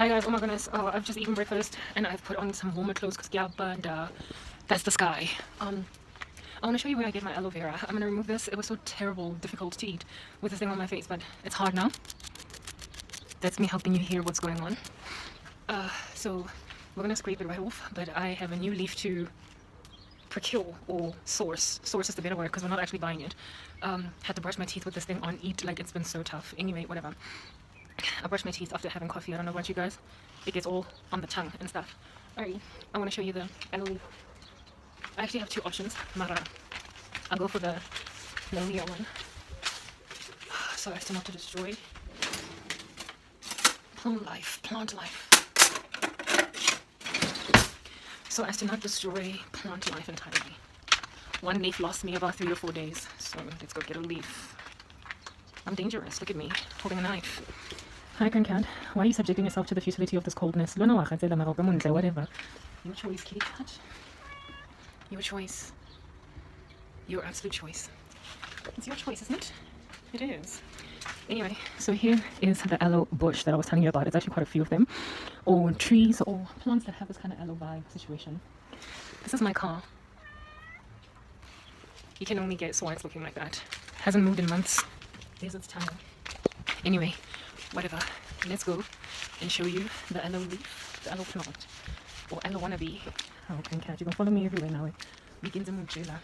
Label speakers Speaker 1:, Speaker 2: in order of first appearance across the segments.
Speaker 1: Hi guys, oh my goodness, I've just eaten breakfast and I've put on some warmer clothes because yeah, but that's the sky. I want to show you where I get my aloe vera. I'm gonna remove this. It was so terrible, difficult to eat with this thing on my face, but it's hard now. That's me helping you hear what's going on. So we're gonna scrape it right off, but I have a new leaf to procure or source. Source is the better word because we're not actually buying it. Had to brush my teeth with this thing on, eat like it's been so tough. Anyway, whatever. I brush my teeth after having coffee. I don't know about you guys. It gets all on the tongue and stuff. Alright, I want to show you the aloe leaf. I actually have two options. Mara. I'll go for the lowlier one. So as to not to destroy plant life. So as to not destroy plant life entirely. One leaf lost me about 3 or 4 days. So let's go get a leaf. I'm dangerous. Look at me, holding a knife. Hi, Grandcat. Why are you subjecting yourself to the futility of this coldness? Whatever. Your choice, kitty cat. Your choice. Your absolute choice. It's your choice, isn't it? It is. Anyway, so here is the aloe bush that I was telling you about. It's actually quite a few of them. Or trees or plants that have this kind of aloe vibe situation. This is my car. You can only guess why it's looking like that. Hasn't moved in months. There's its tire. Anyway, whatever. Let's go and show you the aloe leaf, the aloe plant, or aloe wannabe. Oh, Grandcat, you can follow me everywhere now. Begins in Mujela.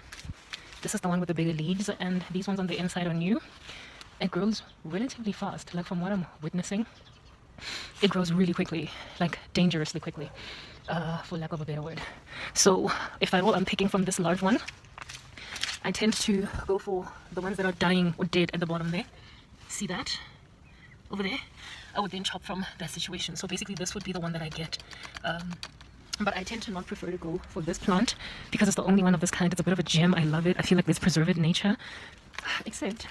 Speaker 1: This is the one with the bigger leaves, and these ones on the inside are new. It grows relatively fast, like from what I'm witnessing. It grows really quickly, like dangerously quickly, for lack of a better word. So if at all I'm picking from this large one, I tend to go for the ones that are dying or dead at the bottom there. See that? Over there? I would then chop from that situation. So basically this would be the one that I get. But I tend to not prefer to go for this plant because it's the only one of this kind. It's a bit of a gem. I love it. I feel like there's preserved nature. Except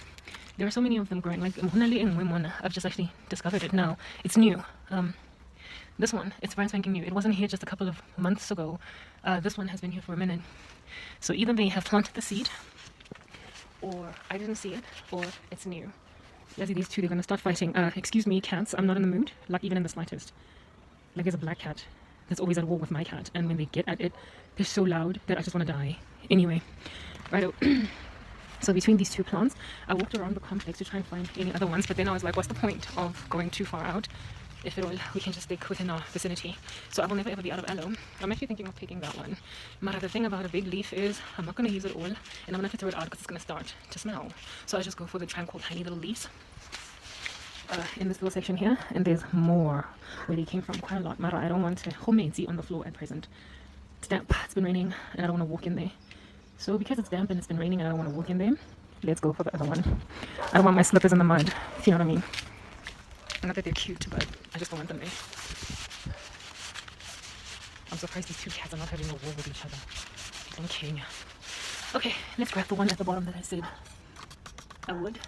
Speaker 1: there are so many of them growing. Like I've just actually discovered it now. It's new. This one, it's brand spanking new. It wasn't here just a couple of months ago. This one has been here for a minute. So either they have planted the seed, or I didn't see it, or it's new. Let's see, these two, they're going to start fighting. Excuse me, cats, I'm not in the mood, like even in the slightest. Like there's a black cat that's always at war with my cat, and when they get at it, they're so loud that I just want to die. Anyway, right. So between these two plants, I walked around the complex to try and find any other ones, but then I was like, what's the point of going too far out? If at all, we can just stick within our vicinity. So I will never ever be out of aloe. I'm actually thinking of picking that one. But the thing about a big leaf is I'm not going to use it all, and I'm going to have to throw it out because it's going to start to smell. So I just go for the tranquil tiny little leaves in this little section here, and there's more where they came from, quite a lot. Mara, I don't want to homemade on the floor at present. It's damp, it's been raining, and I don't want to walk in there. So because it's damp and it's been raining and I don't want to walk in there, let's go for the other one. I don't want my slippers in the mud, if you know what I mean. Not that they're cute, but I just don't want them there. I'm surprised these two cats are not having a war with each other. Thinking. Okay, let's grab the one at the bottom that I said I would,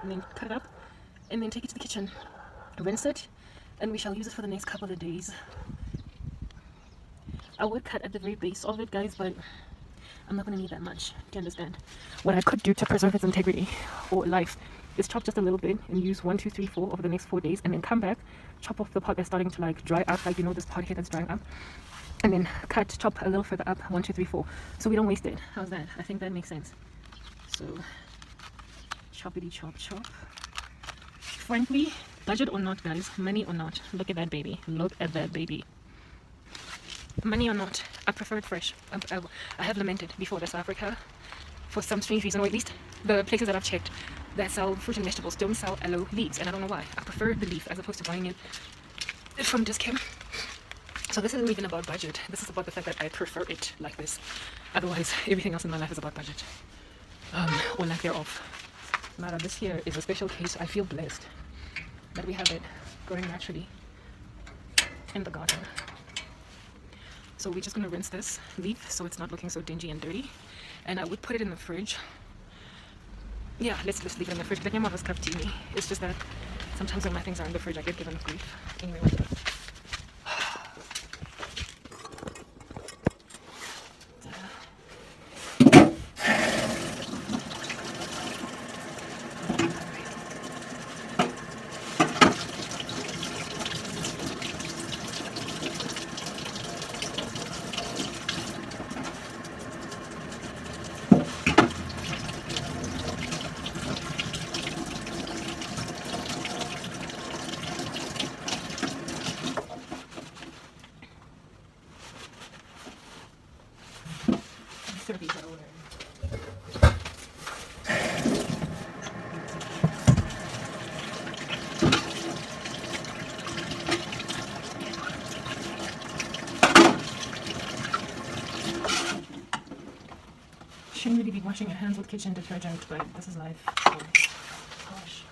Speaker 1: and then cut it up, and then take it to the kitchen, rinse it, and we shall use it for the next couple of days. I would cut at the very base of it, guys, but I'm not going to need that much. Do you understand? What I could do to preserve its integrity or life is chop just a little bit and use 1, 2, 3, 4 over the next 4 days, and then come back, chop off the part that's starting to like dry up, like this part here that's drying up, and then chop a little further up, 1, 2, 3, 4, so we don't waste it. How's that? I think that makes sense. So choppity chop. Frankly, budget or not, guys, money or not, look at that baby. Look at that baby. Money or not, I prefer it fresh. I have lamented before that South Africa, for some strange reason, or at least the places that I've checked that sell fruit and vegetables don't sell aloe leaves, and I don't know why. I prefer the leaf as opposed to buying it from Dis-Chem. So this isn't even about budget. This is about the fact that I prefer it like this. Otherwise, everything else in my life is about budget, or lack thereof. Mara, this here is a special case. I feel blessed that we have it growing naturally in the garden. So we're just going to rinse this leaf so it's not looking so dingy and dirty. And I would put it in the fridge. Yeah, let's just leave it in the fridge. It's just that sometimes when my things are in the fridge, I get given grief. Anyway, whatever. shouldn't really be washing your hands with kitchen detergent, but this is life. So, gosh.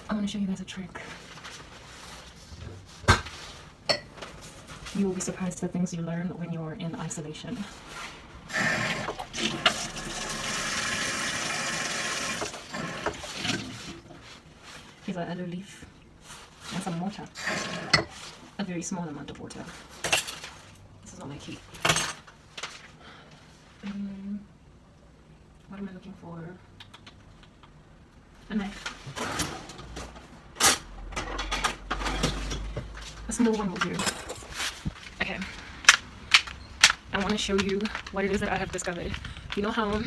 Speaker 1: I want to show you guys a trick. You will be surprised at the things you learn when you're in isolation. Here's an aloe leaf and some water. A very small amount of water. This is all I keep. What am I looking for? A knife. A small one will do. Okay. I want to show you what it is that I have discovered. You know how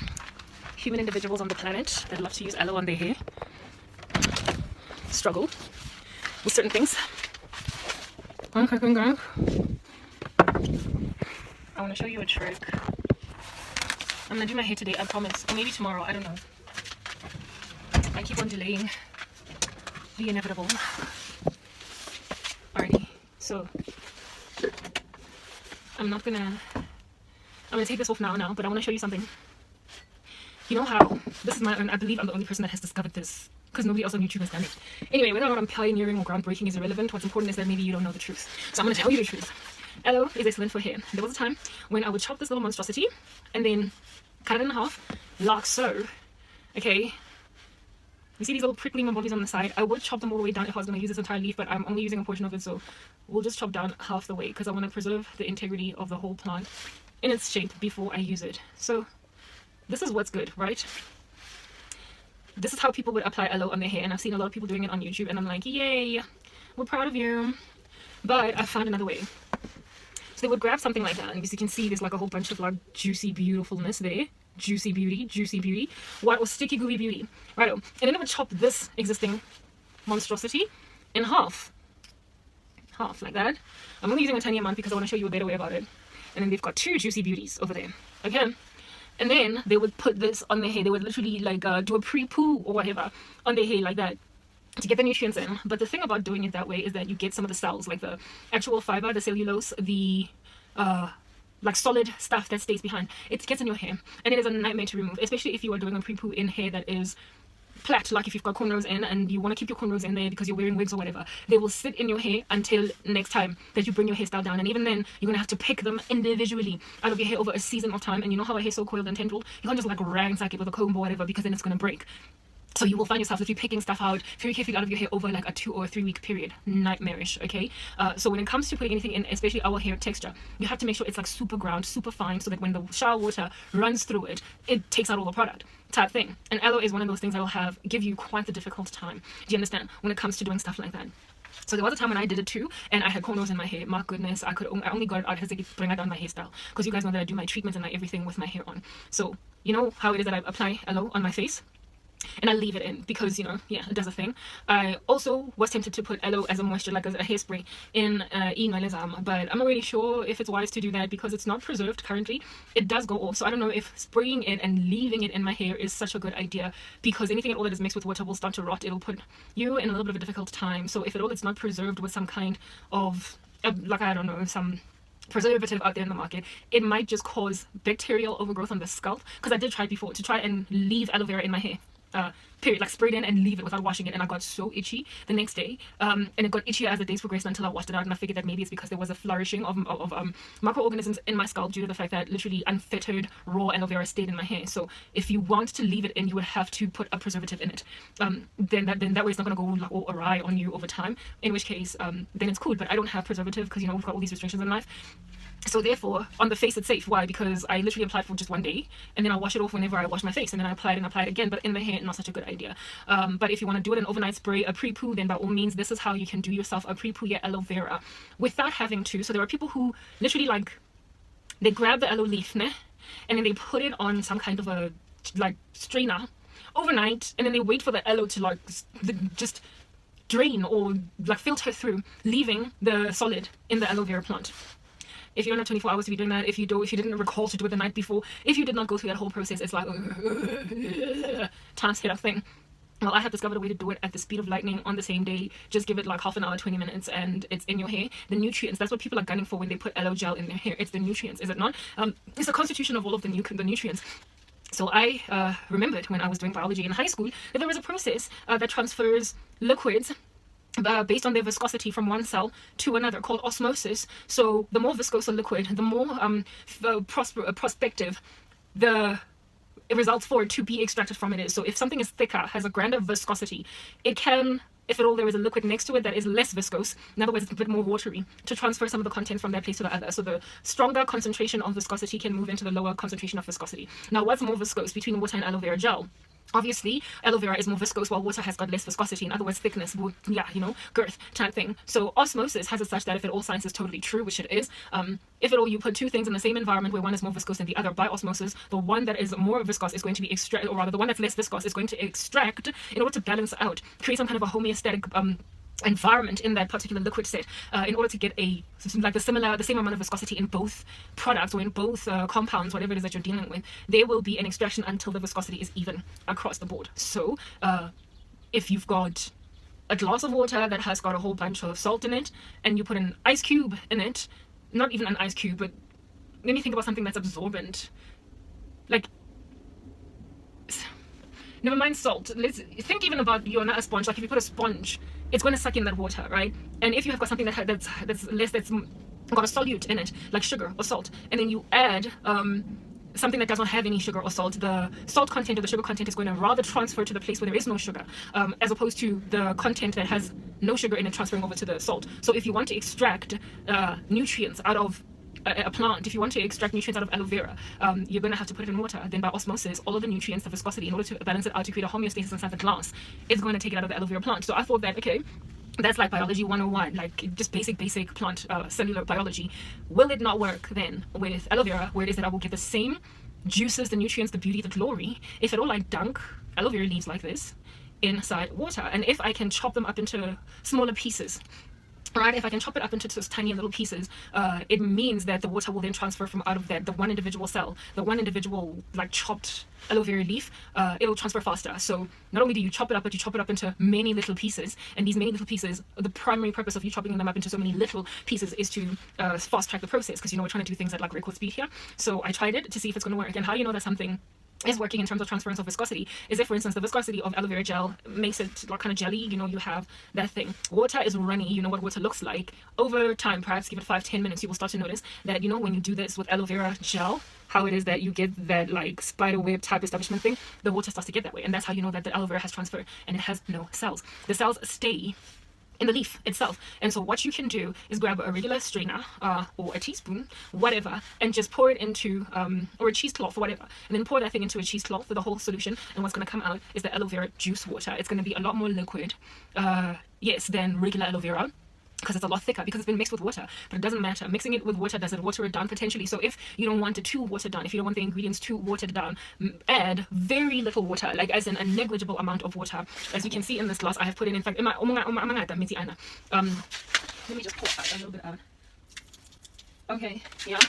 Speaker 1: human individuals on the planet that love to use aloe on their hair struggle with certain things? I want to show you a trick. I'm gonna do my hair today, I promise. Or maybe tomorrow, I don't know. I keep on delaying the inevitable. Alrighty, so I'm gonna take this off now, but I want to show you something. You know how this is my own, I believe I'm the only person that has discovered this, because nobody else on YouTube has done it. Anyway, whether or not I'm pioneering or groundbreaking is irrelevant. What's important is that maybe you don't know the truth. So I'm going to tell you the truth. Aloe is excellent for hair. There was a time when I would chop this little monstrosity and then cut it in half, like so. Okay. You see these little prickly bodies on the side? I would chop them all the way down if I was going to use this entire leaf, but I'm only using a portion of it, so we'll just chop down half the way because I want to preserve the integrity of the whole plant in its shape before I use it. So this is what's good, right? This is how people would apply aloe on their hair, and I've seen a lot of people doing it on YouTube, and I'm like, yay, we're proud of you. But I found another way. So they would grab something like that, and as you can see, there's like a whole bunch of like juicy beautifulness there. Juicy beauty, juicy beauty. What was sticky gooey beauty? Right. And then they would chop this existing monstrosity in half. Half, like that. I'm only using a tiny amount because I want to show you a better way about it. And then they've got two juicy beauties over there. Okay? And then they would put this on their hair. They would literally like do a pre-poo or whatever on their hair like that to get the nutrients in. But the thing about doing it that way is that you get some of the cells, like the actual fiber, the cellulose, the like solid stuff that stays behind. It gets in your hair and it is a nightmare to remove, especially if you are doing a pre-poo in hair that is plait, like if you've got cornrows in and you want to keep your cornrows in there because you're wearing wigs or whatever. They will sit in your hair until next time that you bring your hairstyle down, and even then you're gonna have to pick them individually out of your hair over a season of time. And you know how a hair's so coiled and tendril, you can't just like ransack it with a comb or whatever, because then it's gonna break. So you will find yourself literally picking stuff out very carefully out of your hair over like a 2 or 3 week period. Nightmarish, okay? So when it comes to putting anything in, especially our hair texture, you have to make sure it's like super ground, super fine, so that when the shower water runs through it, it takes out all the product type thing. And aloe is one of those things that will give you quite a difficult time. Do you understand? When it comes to doing stuff like that. So there was a time when I did it too, and I had cornrows in my hair. My goodness, I only got it out to bring it down my hairstyle, because you guys know that I do my treatments and my everything with my hair on. So you know how it is that I apply aloe on my face, and I leave it in because, you know, yeah, it does a thing. I also was tempted to put aloe as a moisture, like as a hairspray in Inalezam, but I'm not really sure if it's wise to do that because it's not preserved currently. It does go off, so I don't know if spraying it and leaving it in my hair is such a good idea, because anything at all that is mixed with water will start to rot. It'll put you in a little bit of a difficult time. So if at all it's not preserved with some kind of like, I don't know, some preservative out there in the market, it might just cause bacterial overgrowth on the scalp. Because I did try before to try and leave aloe vera in my hair, period, like sprayed in and leave it without washing it, and I got so itchy the next day, and it got itchier as the days progressed until I washed it out, and I figured that maybe it's because there was a flourishing of microorganisms in my scalp due to the fact that literally unfettered raw aloe vera stayed in my hair. So if you want to leave it in, you would have to put a preservative in it. Then that way it's not going to go like all awry on you over time, in which case then it's cool. But I don't have preservative because, you know, we've got all these restrictions in life. So therefore, on the face, it's safe. Why? Because I literally applied for just one day, and then I wash it off whenever I wash my face, and then I apply it again. But in the hair, not such a good idea. But if you want to do it an overnight spray, a pre-poo, then by all means, this is how you can do yourself a pre-poo aloe vera without having to. So there are people who literally, like, they grab the aloe leaf, and then they put it on some kind of a like strainer overnight, and then they wait for the aloe to like just drain or like filter through, leaving the solid in the aloe vera plant. If you don't have 24 hours to be doing that, if you didn't recall to do it the night before, if you did not go through that whole process, it's like task hit a thing. Well, I have discovered a way to do it at the speed of lightning on the same day. Just give it like half an hour, 20 minutes, and it's in your hair. The nutrients, that's what people are gunning for when they put aloe gel in their hair. It's the nutrients, is it not? It's the constitution of all of the nutrients. So I remembered when I was doing biology in high school that there was a process that transfers liquids based on their viscosity from one cell to another, called osmosis. So the more viscose a liquid, the more prospective the results for it to be extracted from it is. So if something is thicker, has a grander viscosity, it can, if at all there is a liquid next to it that is less viscose, in other words it's a bit more watery, to transfer some of the content from that place to the other. So the stronger concentration of viscosity can move into the lower concentration of viscosity. Now, what's more viscose between water and aloe vera gel? Obviously, aloe vera is more viscose, while water has got less viscosity. In other words, thickness, girth type thing. So osmosis has it such that if at all science is totally true, which it is, if at all you put two things in the same environment where one is more viscose than the other, by osmosis, the one that is more viscose is going to be extract, or rather the one that's less viscose is going to extract in order to balance out, create some kind of a homeostatic environment in that particular liquid set, in order to get the same amount of viscosity in both products, or in both compounds, whatever it is that you're dealing with. There will be an extraction until the viscosity is even across the board. So if you've got a glass of water that has got a whole bunch of salt in it, and you put an ice cube in it, not even an ice cube, but let me think about something that's absorbent, like, never mind salt, let's think even about a sponge. Like if you put a sponge, it's going to suck in that water, right? And if you have got something that's got a solute in it, like sugar or salt, and then you add something that does not have any sugar or salt, the salt content or the sugar content is going to rather transfer to the place where there is no sugar, as opposed to the content that has no sugar in it transferring over to the salt. So if you want to extract nutrients out of a plant, if you want to extract nutrients out of aloe vera, you're going to have to put it in water. Then by osmosis, all of the nutrients, the viscosity, in order to balance it out to create a homeostasis inside the glass, it's going to take it out of the aloe vera plant. So I thought that, okay, that's like biology 101, like just basic plant cellular biology. Will it not work then with aloe vera, where it is that I will get the same juices, the nutrients, the beauty, the glory, if at all I dunk aloe vera leaves like this inside water? And if I can chop them up into smaller pieces, right? If I can chop it up into those tiny little pieces, it means that the water will then transfer from out of the one individual cell, the one individual like chopped aloe vera leaf, it'll transfer faster. So not only do you chop it up, but you chop it up into many little pieces, and these many little pieces, the primary purpose of you chopping them up into so many little pieces is to fast track the process, because we're trying to do things at like record speed here. So I tried it to see if it's going to work. And how you know that something is working in terms of transference of viscosity is if, for instance, the viscosity of aloe vera gel makes it like kind of jelly. You have that thing. Water is runny. You know what water looks like. Over time, perhaps give it 5-10 minutes, you will start to notice that when you do this with aloe vera gel, how it is that you get that like spider web type establishment thing, the water starts to get that way, and that's how you know that the aloe vera has transferred and it has no cells. The cells stay in the leaf itself. And so what you can do is grab a regular strainer or a teaspoon, whatever, and just pour it into or a cheesecloth or whatever, and then pour that thing into a cheesecloth with the whole solution, and what's going to come out is the aloe vera juice water. It's going to be a lot more liquid than regular aloe vera, because it's a lot thicker, because it's been mixed with water. But it doesn't matter. Mixing it with water, does it water it down potentially? So if you don't want it too watered down, if you don't want the ingredients too watered down, add very little water, like as in a negligible amount of water. As you can see in this glass, I have put in fact, let me just pour a little bit out. Okay, yeah.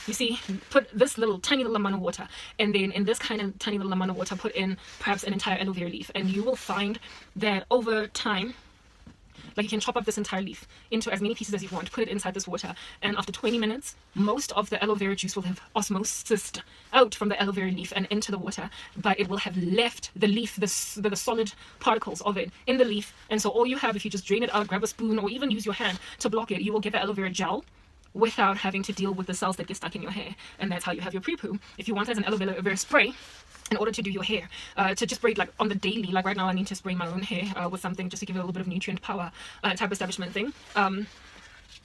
Speaker 1: You see, put this tiny little amount of water, and then in this kind of tiny little amount of water, put in perhaps an entire aloe vera leaf, and you will find that over time, like you can chop up this entire leaf into as many pieces as you want, put it inside this water, and after 20 minutes, most of the aloe vera juice will have osmosised out from the aloe vera leaf and into the water, but it will have left the leaf, the solid particles of it in the leaf. And so all you have, if you just drain it out, grab a spoon, or even use your hand to block it, you will get the aloe vera gel without having to deal with the cells that get stuck in your hair. And that's how you have your pre-poo. If you want as an aloe vera spray, in order to do your hair, to just spray it like on the daily, like right now I need to spray my own hair with something just to give it a little bit of nutrient power type establishment thing.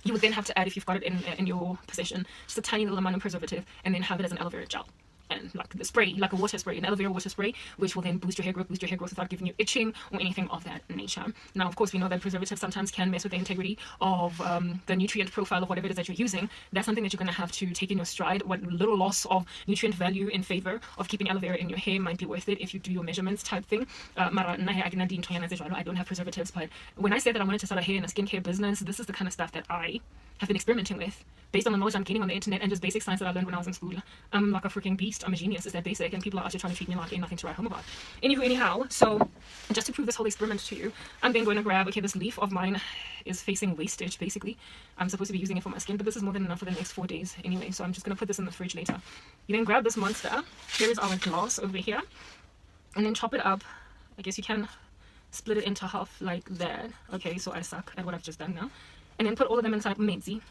Speaker 1: You would then have to add, if you've got it in your possession, just a tiny little amount of preservative, and then have it as an aloe vera gel. And like the spray, like a water spray, an aloe vera water spray, which will then boost your hair growth without giving you itching or anything of that nature. Now, of course, we know that preservatives sometimes can mess with the integrity of the nutrient profile of whatever it is that you're using. That's something that you're going to have to take in your stride. What little loss of nutrient value in favor of keeping aloe vera in your hair might be worth it if you do your measurements type thing. I don't have preservatives, but when I said that I wanted to start a hair and a skincare business, this is the kind of stuff that I have been experimenting with based on the knowledge I'm gaining on the internet and just basic science that I learned when I was in school. I'm like a freaking beast. I'm a genius. It's that basic, and people are actually trying to treat me like ain't nothing to write home about. Anyhow, so just to prove this whole experiment to you, I'm then going to grab, okay, this leaf of mine is facing wastage, basically. I'm supposed to be using it for my skin, but this is more than enough for the next 4 days anyway, so I'm just going to put this in the fridge later. You then grab this monster. Here is our glass over here, and then chop it up. I guess you can split it into half like that. Okay, so I suck at what I've just done now. And then put all of them inside Medzi.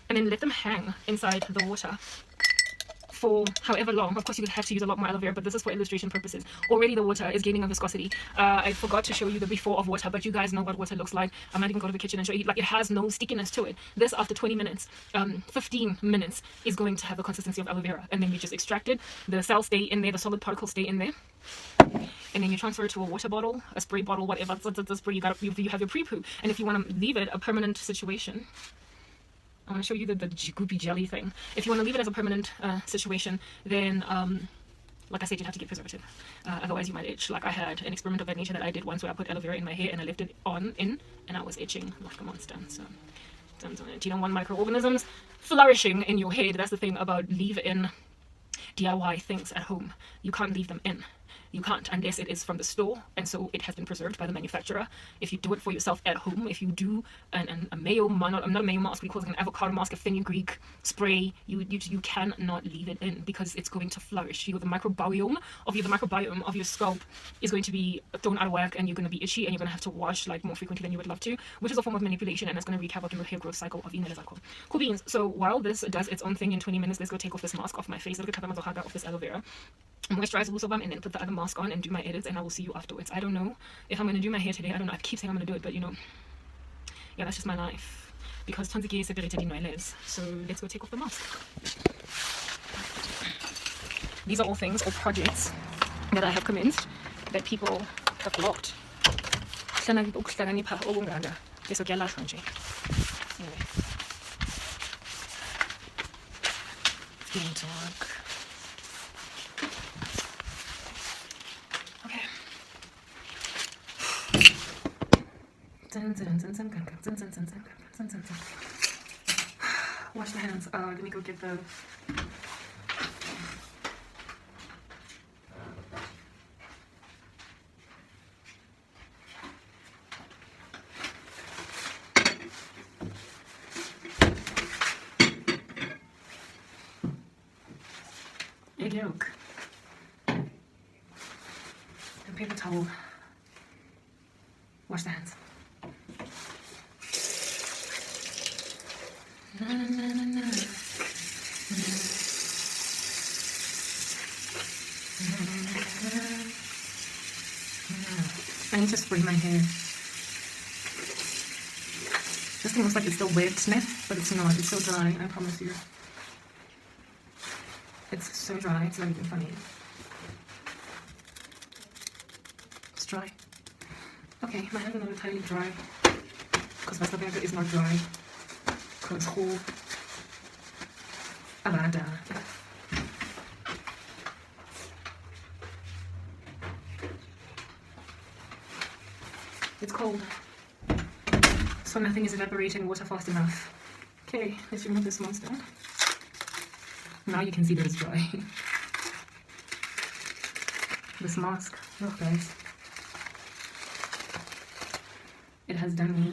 Speaker 1: And then let them hang inside the water for however long. Of course, you would have to use a lot more aloe vera, but this is for illustration purposes. Already the water is gaining a viscosity. I forgot to show you the before of water, but you guys know what water looks like. I might even go to the kitchen and show you. Like, it has no stickiness to it. This, after 20 minutes, 15 minutes, is going to have the consistency of aloe vera. And then you just extract it. The cells stay in there. The solid particles stay in there. And then you transfer it to a water bottle, a spray bottle, whatever. That's where you have your pre-poo. And if you want to leave it a permanent situation, I want to show you the goopy jelly thing. If you want to leave it as a permanent situation, then, like I said, you'd have to get preservative. Otherwise, you might itch. Like, I had an experiment of that nature that I did once where I put aloe vera in my hair and I left it in, and I was itching like a monster. So, you don't want microorganisms flourishing in your head. That's the thing about leave-in DIY things at home. You can't leave them in. You can't, unless it is from the store, and so it has been preserved by the manufacturer. If you do it for yourself at home, if you do a mayo, not a mayo mask, we call it an avocado mask, a fenugreek spray, you cannot leave it in, because it's going to flourish. The microbiome of your scalp is going to be thrown out of whack, and you're going to be itchy, and you're going to have to wash like more frequently than you would love to, which is a form of manipulation, and it's going to wreak havoc in your hair growth cycle of inelezakho. Cool beans. So while this does its own thing in 20 minutes, let's go take off this mask off my face. Look at off this aloe vera. Moisturize also, and then put the other mask on and do my edits, and I will see you afterwards. I don't know if I'm going to do my hair today. I don't know. I keep saying I'm going to do it, but yeah, that's just my life. Because Tanziki is separated in my legs. So let's go take off the mask. These are all things or projects that I have commenced that people have blocked. Anyway, it's getting dark. Wash the hands. Let me go get the egg yolk and paper towel. Wash the hands. Na, na, na, na. I need to spray my hair. This thing looks like it's still wet, but it's not. It's so dry, I promise you. It's so dry, it's not even funny. It's dry. Okay, my hands are not entirely dry, because my stuff is not dry. Because whole Alada. It's cold, so nothing is evaporating water fast enough. Okay, let's remove this monster. Now you can see that it's dry. This mask, look guys, it has done me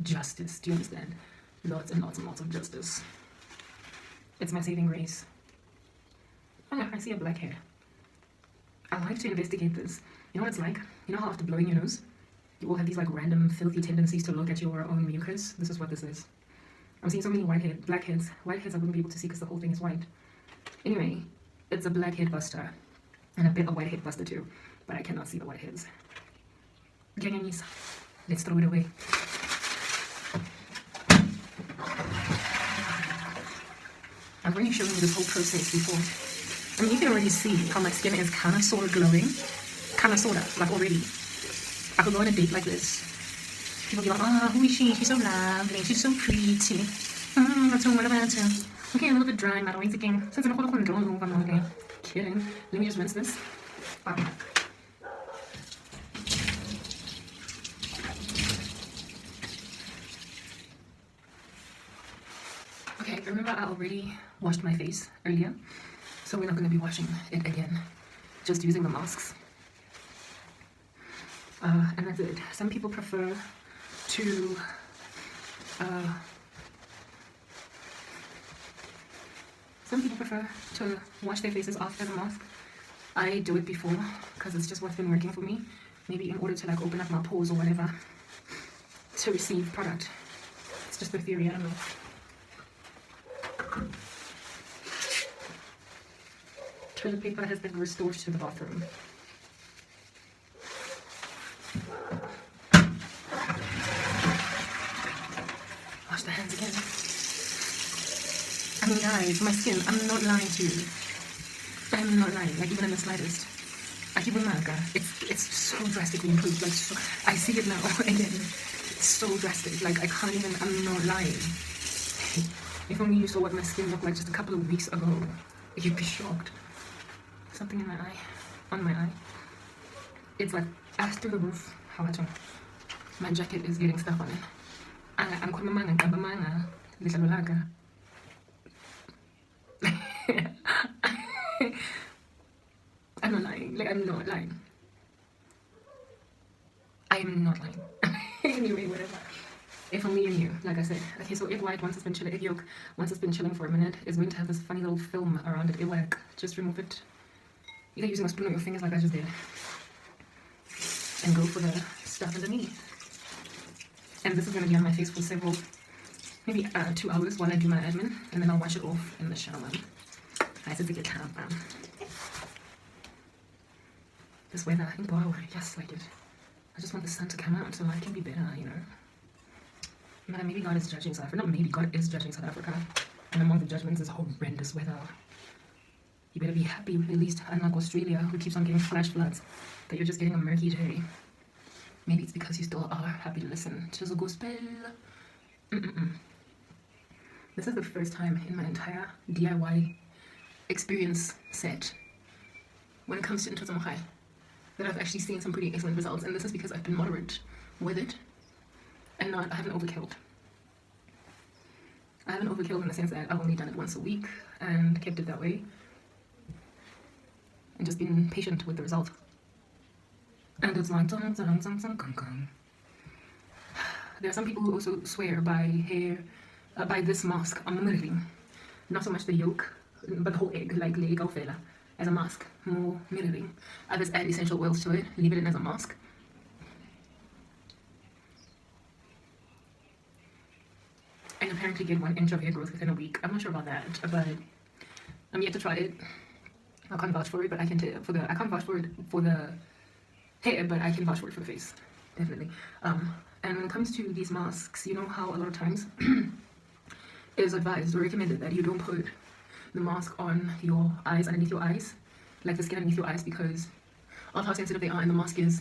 Speaker 1: justice. Do you understand? Lots and lots and lots of justice. It's my saving grace. Oh, I see a black hair. I like to investigate this. You know what it's like? You know how after blowing your nose, you all have these like random filthy tendencies to look at your own mucus? This is what this is. I'm seeing so many blackheads. Whiteheads I wouldn't be able to see because the whole thing is white. Anyway, it's a blackhead buster. And a bit of whitehead buster too. But I cannot see the whiteheads. Ganyanisa. Let's throw it away. I've already shown you this whole process before. I mean, you can already see how my skin is kind of sort of glowing. Kind of sort of, like already. I could go on a date like this. People be like, oh, who is she? She's so lovely. She's so pretty. What about her? Okay, a little bit dry. I'm always thinking, since I'm not kidding. Let me just rinse this. Remember, I already washed my face earlier, so we're not going to be washing it again, just using the masks. And that's it. Some people prefer to wash their faces after the mask. I do it before because it's just what's been working for me. Maybe in order to like open up my pores or whatever to receive product. It's just a theory, I don't know. Toilet paper has been restored to the bathroom. Wash the hands again. I mean guys, my skin, I'm not lying to you. I'm not lying, like even in the slightest. It's so drastically improved. Like so, I see it now again. It's so drastic. Like I can't even. I'm not lying. If only you saw what my skin looked like just a couple of weeks ago, you'd be shocked. Something in my eye, on my eye. It's like ass through the roof. How much? My jacket is getting stuff on it. I'm kumamanga, kabamanga, lisalulaga. I'm not lying. Like I'm not lying. I'm not lying. Anyway, whatever. If only you knew, like I said. Okay, so egg white, once it's been chilling, egg yolk, once it's been chilling for a minute, is going to have this funny little film around it. Like, just remove it. Either using a spoon or your fingers like I just did. And go for the stuff underneath. And this is going to be on my face for several, maybe 2 hours while I do my admin. And then I'll wash it off in the shower. I said to get time. This weather, in Boa, just like it. I just want the sun to come out so I can be better, you know. But maybe God is judging South Africa. Not maybe, God is judging South Africa. And among the judgments is horrendous weather. You better be happy, at least unlike Australia, who keeps on getting flash floods, that you're just getting a murky day. Maybe it's because you still are happy to listen to the gospel. This is the first time in my entire DIY experience set, when it comes to Ntozamachai, that I've actually seen some pretty excellent results, and this is because I've been moderate with it, and I haven't overkilled. I haven't overkilled in the sense that I've only done it once a week, and kept it that way, and just been patient with the result. And it's like, there are some people who also swear by by this mask, not so much the yolk, but the whole egg, like le egg fela, as a mask, more mirroring. Others add essential oils to it, leave it in as a mask. And apparently get 1 inch of hair growth within a week. I'm not sure about that, but I'm yet to try it. I can't vouch for it, but I can tell I can't vouch for it for the hair, but I can vouch for it for the face, definitely. And when it comes to these masks, you know how a lot of times it is advised or recommended that you don't put the mask on your eyes, underneath your eyes, like the skin underneath your eyes, because of how sensitive they are, and the mask is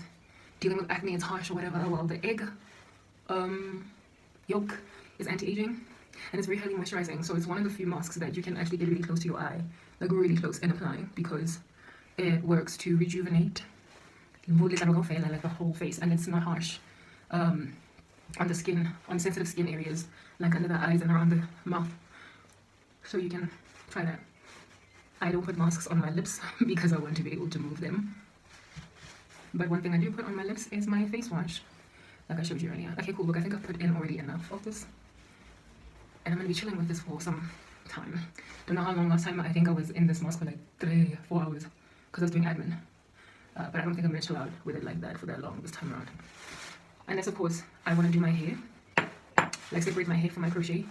Speaker 1: dealing with acne, it's harsh or whatever. Well, the egg yolk is anti-aging, and it's very highly moisturizing, so it's one of the few masks that you can actually get really close to your eye, like really close, and apply, because it works to rejuvenate like the whole face, and it's not harsh on the skin, on sensitive skin areas, like under the eyes and around the mouth. So you can try that. I don't put masks on my lips because I want to be able to move them. But one thing I do put on my lips is my face wash, like I showed you earlier. Okay, cool. Look, I think I've put in already enough of this. And I'm going to be chilling with this for some time. Don't know how long last time. I think I was in this mask for like 3-4 hours because I was doing admin. But I don't think I'm going to chill out with it like that for that long this time around. Unless, of course, I want to do my hair, like separate my hair from my crochet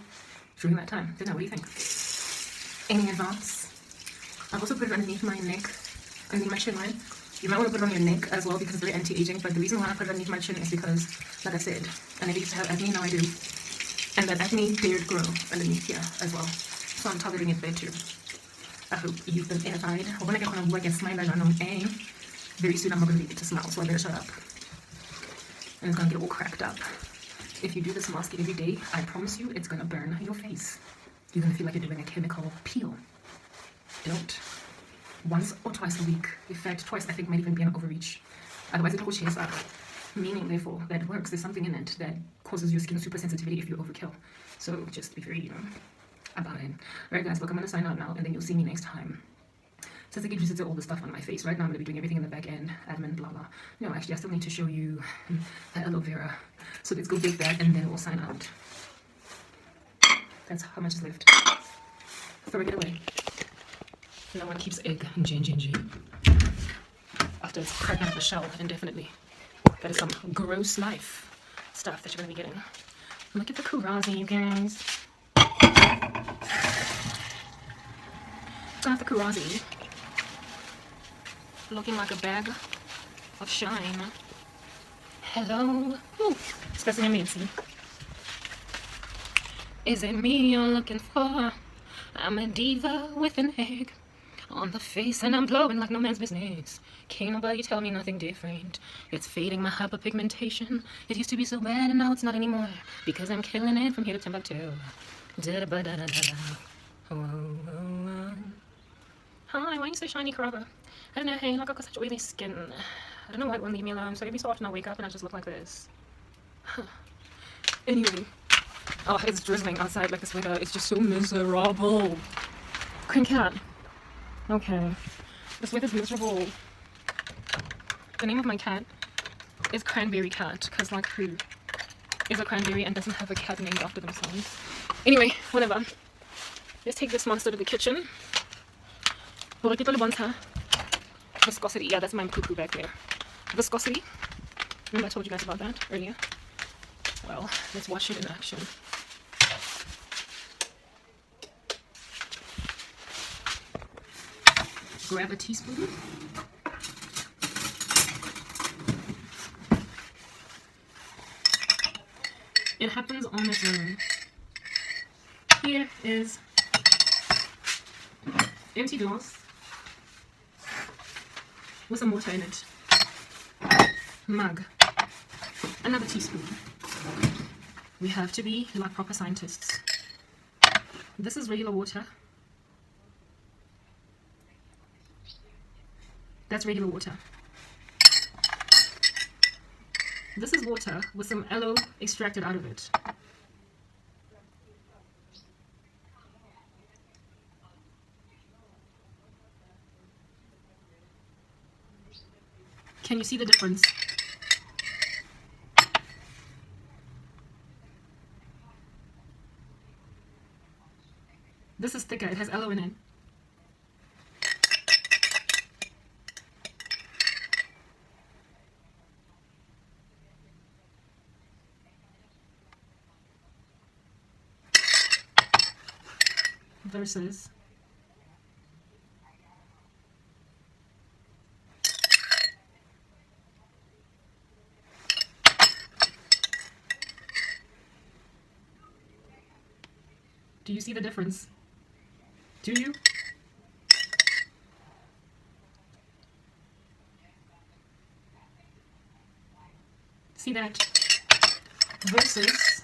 Speaker 1: during that time. Then what do you think? Any advice? I've also put it underneath my neck, underneath my chin line. You might want to put it on your neck as well because it's very anti-aging, but the reason why I put it underneath my chin is because, like I said, I never used to have acne, now I do. And that acne did grow underneath here as well. So I'm targeting it there too. I hope you've been edified. Very soon I'm not going to leave it to smell, so I better shut up. And it's going to get all cracked up. If you do this mask every day, I promise you it's going to burn your face. You're going to feel like you're doing a chemical peel. Don't. Once or twice a week. In fact, twice I think might even be an overreach. Otherwise it will chase up. Meaning, therefore, that works. There's something in it that causes your skin super sensitivity if you overkill. So just be very, about it. Alright guys, look, I'm gonna sign out now and then you'll see me next time. Since I get used to all the stuff on my face, right now I'm gonna be doing everything in the back end, admin, blah blah. No, actually I still need to show you the aloe vera. So let's go bake that and then we'll sign out. That's how much is left. Throw it away. No one keeps egg in J&J after it's cracked out of the shell indefinitely. That is some gross life stuff that you're gonna be getting. Look at the kurazi, you guys. Got the kurazi. Looking like a bag of shine. Hello. Ooh, discussing amazing. Is it me you're looking for? I'm a diva with an egg on the face and I'm glowing like no man's business. Can't nobody tell me nothing different. It's fading my hyperpigmentation. It used to be so bad and now it's not anymore. Because I'm killing it from here to Timbuktu. Hi, why are you so shiny, Karaba? I don't know, hey, like I've got such oily skin. I don't know why it won't leave me alone, so every so often I wake up and I just look like this. Anyway. Oh, it's drizzling outside like this weather. It's just so miserable. Queen cat. Okay. This weather's miserable. The name of my cat is Cranberry Cat, because like who is a cranberry and doesn't have a cat named after themselves? Anyway, whatever. Let's take this monster to the kitchen. Viscosity. Yeah, that's my poo-poo back there. Viscosity. Remember I told you guys about that earlier? Well, let's watch it in action. Grab a teaspoon. It happens on its own. Here is empty glass with some water in it. Mug. Another teaspoon. We have to be like proper scientists. This is regular water. That's regular water. This is water with some aloe extracted out of it. Can you see the difference? This is thicker, it has aloe in it. Versus do you see the difference? Do you? See that? Versus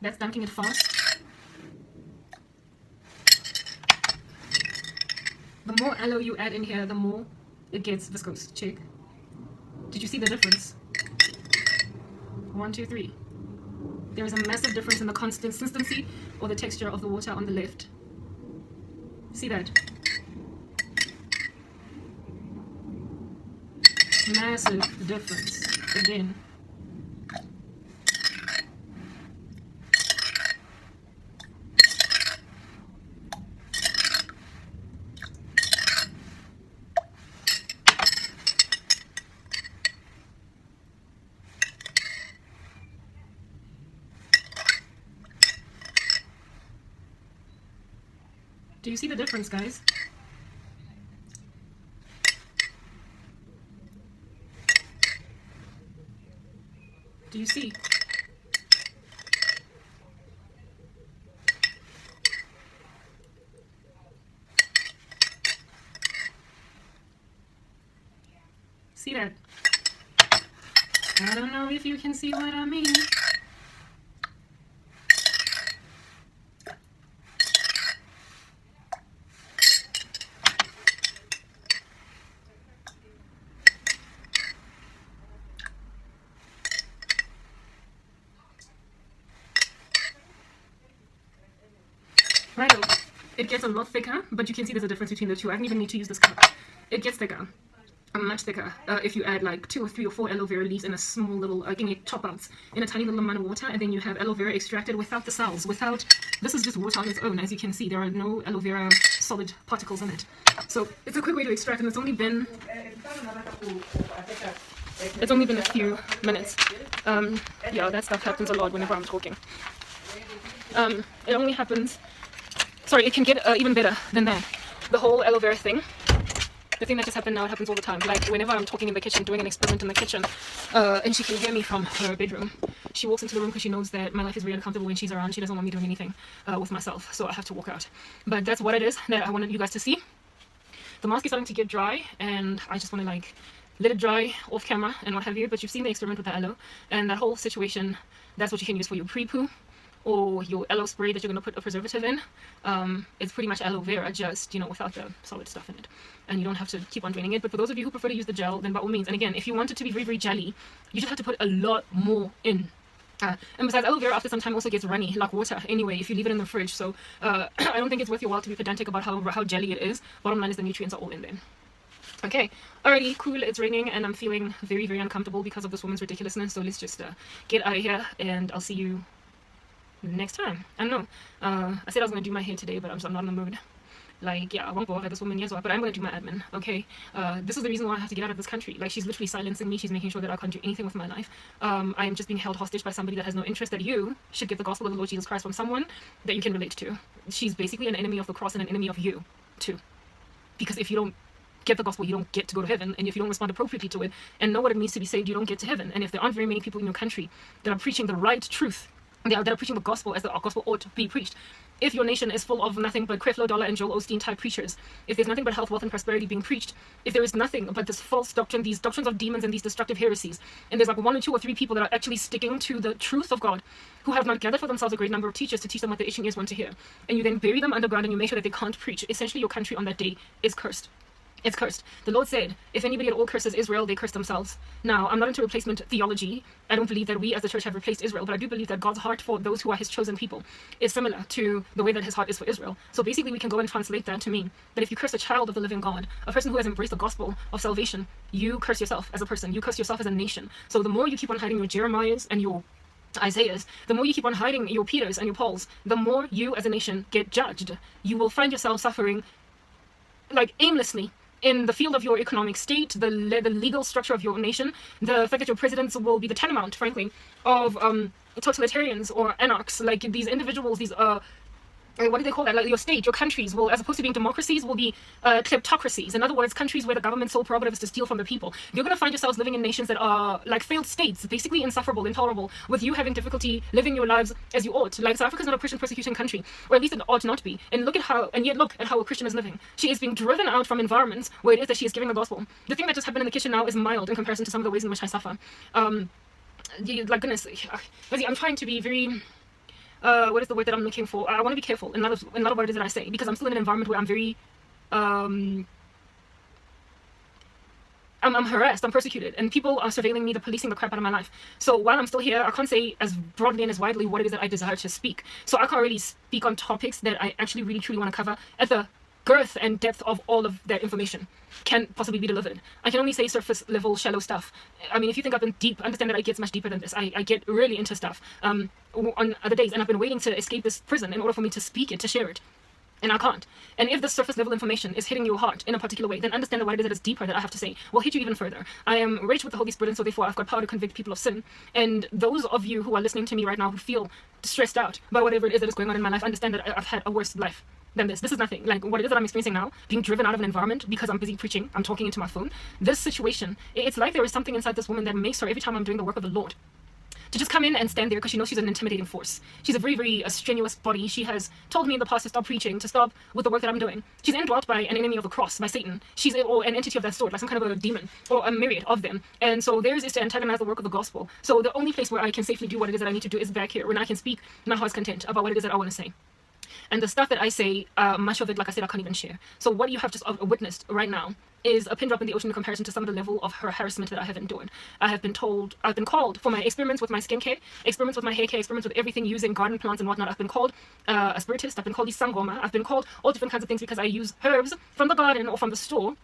Speaker 1: that's dunking it fast. The more aloe you add in here, the more it gets viscose. Check. Did you see the difference? 1, 2, 3. There is a massive difference in the consistency or the texture of the water on the left. See that? Massive difference. Again. Do you see the difference, guys? Do you see? See that? I don't know if you can see what I mean. Right. It gets a lot thicker, but you can see there's a difference between the two. I don't even need to use this cup. It gets thicker. Much thicker if you add like 2 or 3 or 4 aloe vera leaves in a small little chop outs in a tiny little amount of water, and then you have aloe vera extracted without the cells, without, this is just water on its own. As you can see, there are no aloe vera solid particles in it. So it's a quick way to extract, and it's only been a few minutes. Yeah, that stuff happens a lot whenever I'm talking. It only happens, sorry, it can get even better than that. The whole aloe vera thing, the thing that just happened now, it happens all the time. Like whenever I'm talking in the kitchen, doing an experiment in the kitchen, and she can hear me from her bedroom, she walks into the room because she knows that my life is really uncomfortable when she's around. She doesn't want me doing anything with myself, so I have to walk out. But that's what it is that I wanted you guys to see. The mask is starting to get dry, and I just want to like let it dry off camera and what have you. But you've seen the experiment with the aloe, and that whole situation, that's what you can use for your pre-poo or your aloe spray that you're going to put a preservative in. It's pretty much aloe vera, just, you know, without the solid stuff in it. And you don't have to keep on draining it. But for those of you who prefer to use the gel, then by all means. And again, if you want it to be very, very jelly, you just have to put a lot more in. And besides, aloe vera after some time also gets runny, like water anyway, if you leave it in the fridge. So I don't think it's worth your while to be pedantic about how jelly it is. Bottom line is the nutrients are all in there. Okay, alrighty, cool, it's raining and I'm feeling very, very uncomfortable because of this woman's ridiculousness. So let's just get out of here, and I'll see you next time. I don't know. I said I was going to do my hair today, but I'm not in the mood. Like, yeah, I won't bother this woman, yes, but I'm going to do my admin, okay? This is the reason why I have to get out of this country. Like, she's literally silencing me. She's making sure that I can't do anything with my life. I am just being held hostage by somebody that has no interest, that you should get the gospel of the Lord Jesus Christ from someone that you can relate to. She's basically an enemy of the cross and an enemy of you, too. Because if you don't get the gospel, you don't get to go to heaven. And if you don't respond appropriately to it and know what it means to be saved, you don't get to heaven. And if there aren't very many people in your country that are preaching the right truth, that are preaching the gospel as the gospel ought to be preached, if your nation is full of nothing but Creflo Dollar and Joel Osteen type preachers, if there's nothing but health, wealth, and prosperity being preached, if there is nothing but this false doctrine, these doctrines of demons and these destructive heresies, and there's like 1 or 2 or 3 people that are actually sticking to the truth of God, who have not gathered for themselves a great number of teachers to teach them what the itching ears want to hear, and you then bury them underground and you make sure that they can't preach, essentially your country on that day is cursed. It's cursed. The Lord said, if anybody at all curses Israel, they curse themselves. Now, I'm not into replacement theology. I don't believe that we as the church have replaced Israel, but I do believe that God's heart for those who are his chosen people is similar to the way that his heart is for Israel. So basically, we can go and translate that to mean that if you curse a child of the living God, a person who has embraced the gospel of salvation, you curse yourself as a person. You curse yourself as a nation. So the more you keep on hiding your Jeremiahs and your Isaiahs, the more you keep on hiding your Peters and your Pauls, the more you as a nation get judged. You will find yourself suffering like aimlessly in the field of your economic state, the legal structure of your nation, the fact that your presidents will be the tantamount, frankly, of totalitarians or anarchs, like these individuals, these what do they call that? Like your state, your countries will, as opposed to being democracies, will be kleptocracies. In other words, countries where the government's sole prerogative is to steal from the people. You're going to find yourselves living in nations that are like failed states, basically insufferable, intolerable, with you having difficulty living your lives as you ought. Like South Africa is not a Christian persecution country, or at least it ought not be. And look at how a Christian is living. She is being driven out from environments where it is that she is giving the gospel. The thing that just happened in the kitchen now is mild in comparison to some of the ways in which I suffer. Like goodness, I'm trying to be very. What is the word that I'm looking for? I want to be careful in a lot of what it is that I say, because I'm still in an environment where I'm very, I'm harassed, I'm persecuted, and people are surveilling me, they're policing the crap out of my life. So while I'm still here, I can't say as broadly and as widely what it is that I desire to speak. So I can't really speak on topics that I actually really truly want to cover at the girth and depth of all of that information can possibly be delivered. I can only say surface level, shallow stuff. I mean, if you think I've been deep, understand that I get much deeper than this. I get really into stuff on other days, and I've been waiting to escape this prison in order for me to speak it, to share it. And I can't. And if the surface level information is hitting your heart in a particular way, then understand that what it is that is deeper that I have to say will hit you even further. I am rich with the Holy Spirit, and so therefore I've got power to convict people of sin. And those of you who are listening to me right now who feel stressed out by whatever it is that is going on in my life, understand that I've had a worse life than this. This is nothing. Like what it is that I'm experiencing now, being driven out of an environment because I'm busy preaching, I'm talking into my phone. This situation, it's like there is something inside this woman that makes her, every time I'm doing the work of the Lord, to just come in and stand there because she knows she's an intimidating force. She's a very, very strenuous body. She has told me in the past to stop preaching, to stop with the work that I'm doing. She's indwelt by an enemy of the cross, by Satan. She's or an entity of that sort, like some kind of a demon, or a myriad of them. And so theirs is to antagonize the work of the gospel. So the only place where I can safely do what it is that I need to do is back here, when I can speak my heart's content about what it is that I want to say. And the stuff that I say, much of it, like I said, I can't even share. So what you have just witnessed right now is a pin drop in the ocean in comparison to some of the level of harassment that I have endured. I have been called for my experiments with my skincare, experiments with my hair care, experiments with everything using garden plants and whatnot. I've been called a spiritist, I've been called isangoma, I've been called all different kinds of things because I use herbs from the garden or from the store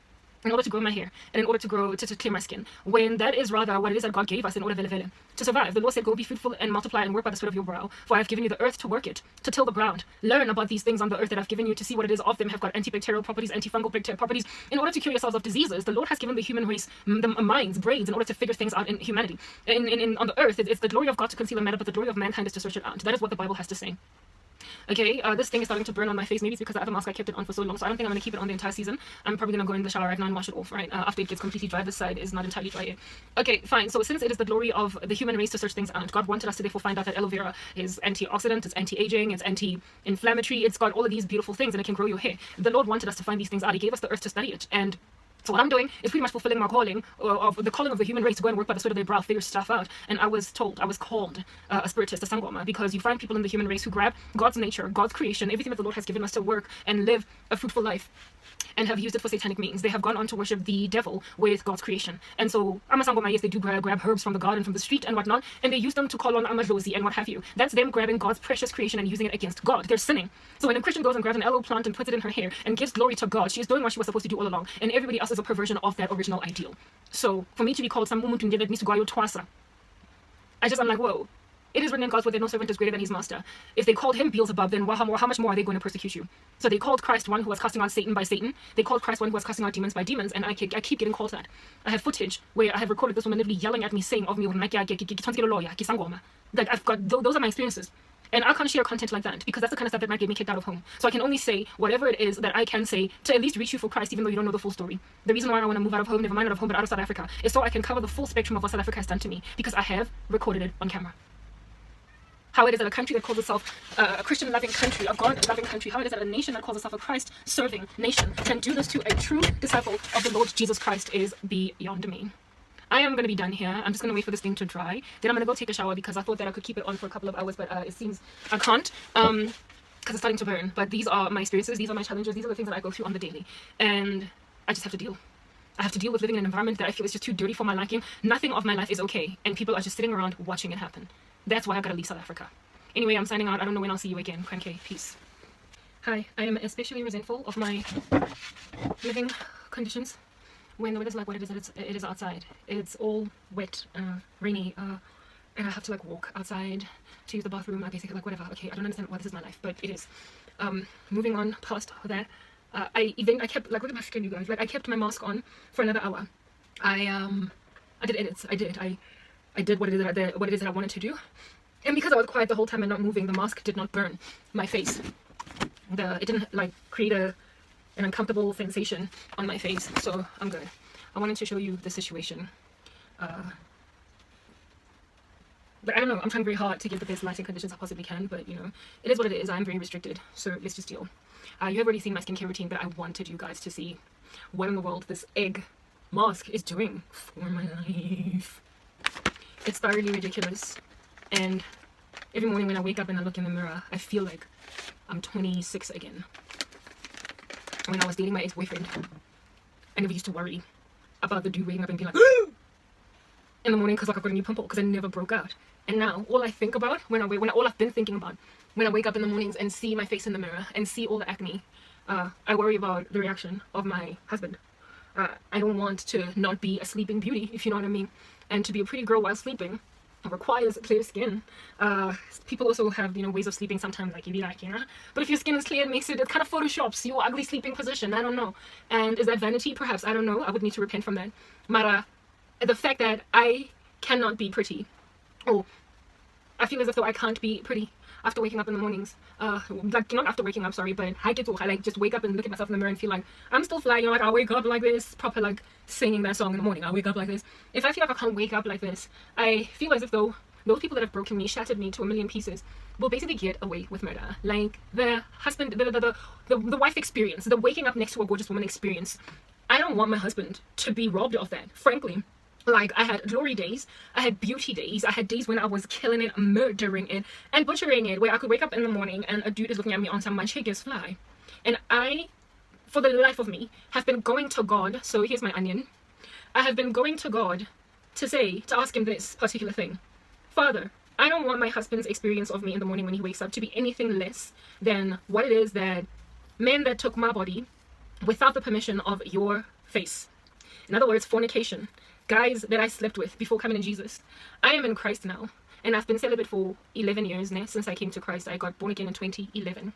Speaker 1: in order to grow my hair and in order to grow to clear my skin, when that is rather what it is that God gave us in order to survive. The Lord said, go be fruitful and multiply and work by the sweat of your brow, for I have given you the earth to work it, to till the ground. Learn about these things on the earth that I've given you, to see what it is of them have got antibacterial properties, antifungal properties, in order to cure yourselves of diseases. The Lord has given the human race the minds, brains, in order to figure things out in humanity. On the earth, it's the glory of God to conceal a matter, but the glory of mankind is to search it out. That is what the Bible has to say. Okay, this thing is starting to burn on my face. Maybe it's because the other mask I kept it on for so long, so I don't think I'm going to keep it on the entire season. I'm probably going to go in the shower right now and wash it off, right? After it gets completely dry. This side is not entirely dry yet. Okay, fine. So since it is the glory of the human race to search things out, God wanted us to therefore find out that aloe vera is antioxidant, it's anti-aging, it's anti-inflammatory, it's got all of these beautiful things, and it can grow your hair. The Lord wanted us to find these things out. He gave us the earth to study it, and so what I'm doing is pretty much fulfilling my calling, of the calling of the human race to go and work by the sweat of their brow, figure stuff out. And I was called a spiritist, a sangoma, because you find people in the human race who grab God's nature, God's creation, everything that the Lord has given us to work and live a fruitful life, and have used it for satanic means. They have gone on to worship the devil with God's creation. And so Amasangoma, yes, they do grab herbs from the garden, from the street and whatnot, and they use them to call on Amadlozi and what have you. That's them grabbing God's precious creation and using it against God. They're sinning. So when a Christian goes and grabs an aloe plant and puts it in her hair and gives glory to God, she is doing what she was supposed to do all along, and everybody else is a perversion of that original ideal. So for me to be called some umuntu nje that needs to go twasa, I'm like, whoa. It is written in God's word that no servant is greater than his master. If they called him Beelzebub, then how much more are they going to persecute you? So they called Christ one who was casting out Satan by Satan. They called Christ one who was casting out demons by demons, and I keep getting called that. I have footage where I have recorded this woman literally yelling at me, saying of me, like I've got, those are my experiences. And I can't share content like that because that's the kind of stuff that might get me kicked out of home. So I can only say whatever it is that I can say to at least reach you for Christ, even though you don't know the full story. The reason why I want to move out of home, never mind out of home, but out of South Africa, is so I can cover the full spectrum of what South Africa has done to me, because I have recorded it on camera. How it is that a country that calls itself a Christian-loving country, a God-loving country, how it is that a nation that calls itself a Christ-serving nation can do this to a true disciple of the Lord Jesus Christ is beyond me. I am going to be done here. I'm just going to wait for this thing to dry. Then I'm going to go take a shower because I thought that I could keep it on for a couple of hours, but it seems I can't because it's starting to burn. But these are my experiences. These are my challenges. These are the things that I go through on the daily. And I just have to deal. I have to deal with living in an environment that I feel is just too dirty for my liking. Nothing of my life is okay. And people are just sitting around watching it happen. That's why I've got to leave South Africa. Anyway, I'm signing out. I don't know when I'll see you again. Kranke, peace. Hi, I am especially resentful of my living conditions when the weather's like what it is outside. It's all wet, rainy, and I have to like walk outside to use the bathroom. I basically like whatever. Okay, I don't understand why this is my life, but it is. Moving on past that, I kept like, look at my skin, you guys. Like I kept my mask on for another hour. I did edits. I did what it is that I wanted to do. And because I was quiet the whole time and not moving, the mask did not burn my face. It didn't like create an uncomfortable sensation on my face, so I'm good. I wanted to show you the situation. But I don't know, I'm trying very hard to give the best lighting conditions I possibly can, but you know, it is what it is. I'm very restricted, so let's just deal. You have already seen my skincare routine, but I wanted you guys to see what in the world this egg mask is doing for my life. It's thoroughly ridiculous. And every morning when I wake up and I look in the mirror, I feel like I'm 26 again. When I was dating my ex-boyfriend, I never used to worry about the dude waking up and being like, in the morning because like I've got a new pimple, because I never broke out. And now all I think about all I've been thinking about when I wake up in the mornings and see my face in the mirror and see all the acne, I worry about the reaction of my husband. I don't want to not be a sleeping beauty, if you know what I mean. And to be a pretty girl while sleeping requires clear skin. People also have, you know, ways of sleeping sometimes, like you be like, you know, but if your skin is clear, it kind of photoshops your ugly sleeping position. I don't know. And is that vanity? Perhaps. I don't know. I would need to repent from that. But the fact that I cannot be pretty, or I feel as if though I can't be pretty after waking up in the mornings, like not after waking up, sorry, but I like just wake up and look at myself in the mirror and feel like I'm still fly, you know, like I wake up like this, proper like singing that song in the morning. I wake up like this. If I feel like I can't wake up like this, I feel as if though those people that have broken me, shattered me to a million pieces, will basically get away with murder. Like the husband, the wife experience, the waking up next to a gorgeous woman experience. I don't want my husband to be robbed of that, frankly. Like, I had glory days, I had beauty days, I had days when I was killing it, murdering it, and butchering it, where I could wake up in the morning and a dude is looking at me on some my chick is fly. And I, for the life of me, have been going to God. So here's my onion. I have been going to God to ask him this particular thing. Father, I don't want my husband's experience of me in the morning when he wakes up to be anything less than what it is that men that took my body without the permission of your face. In other words, fornication. Guys that I slept with before coming to Jesus. I am in Christ now. And I've been celibate for 11 years now since I came to Christ. I got born again in 2011.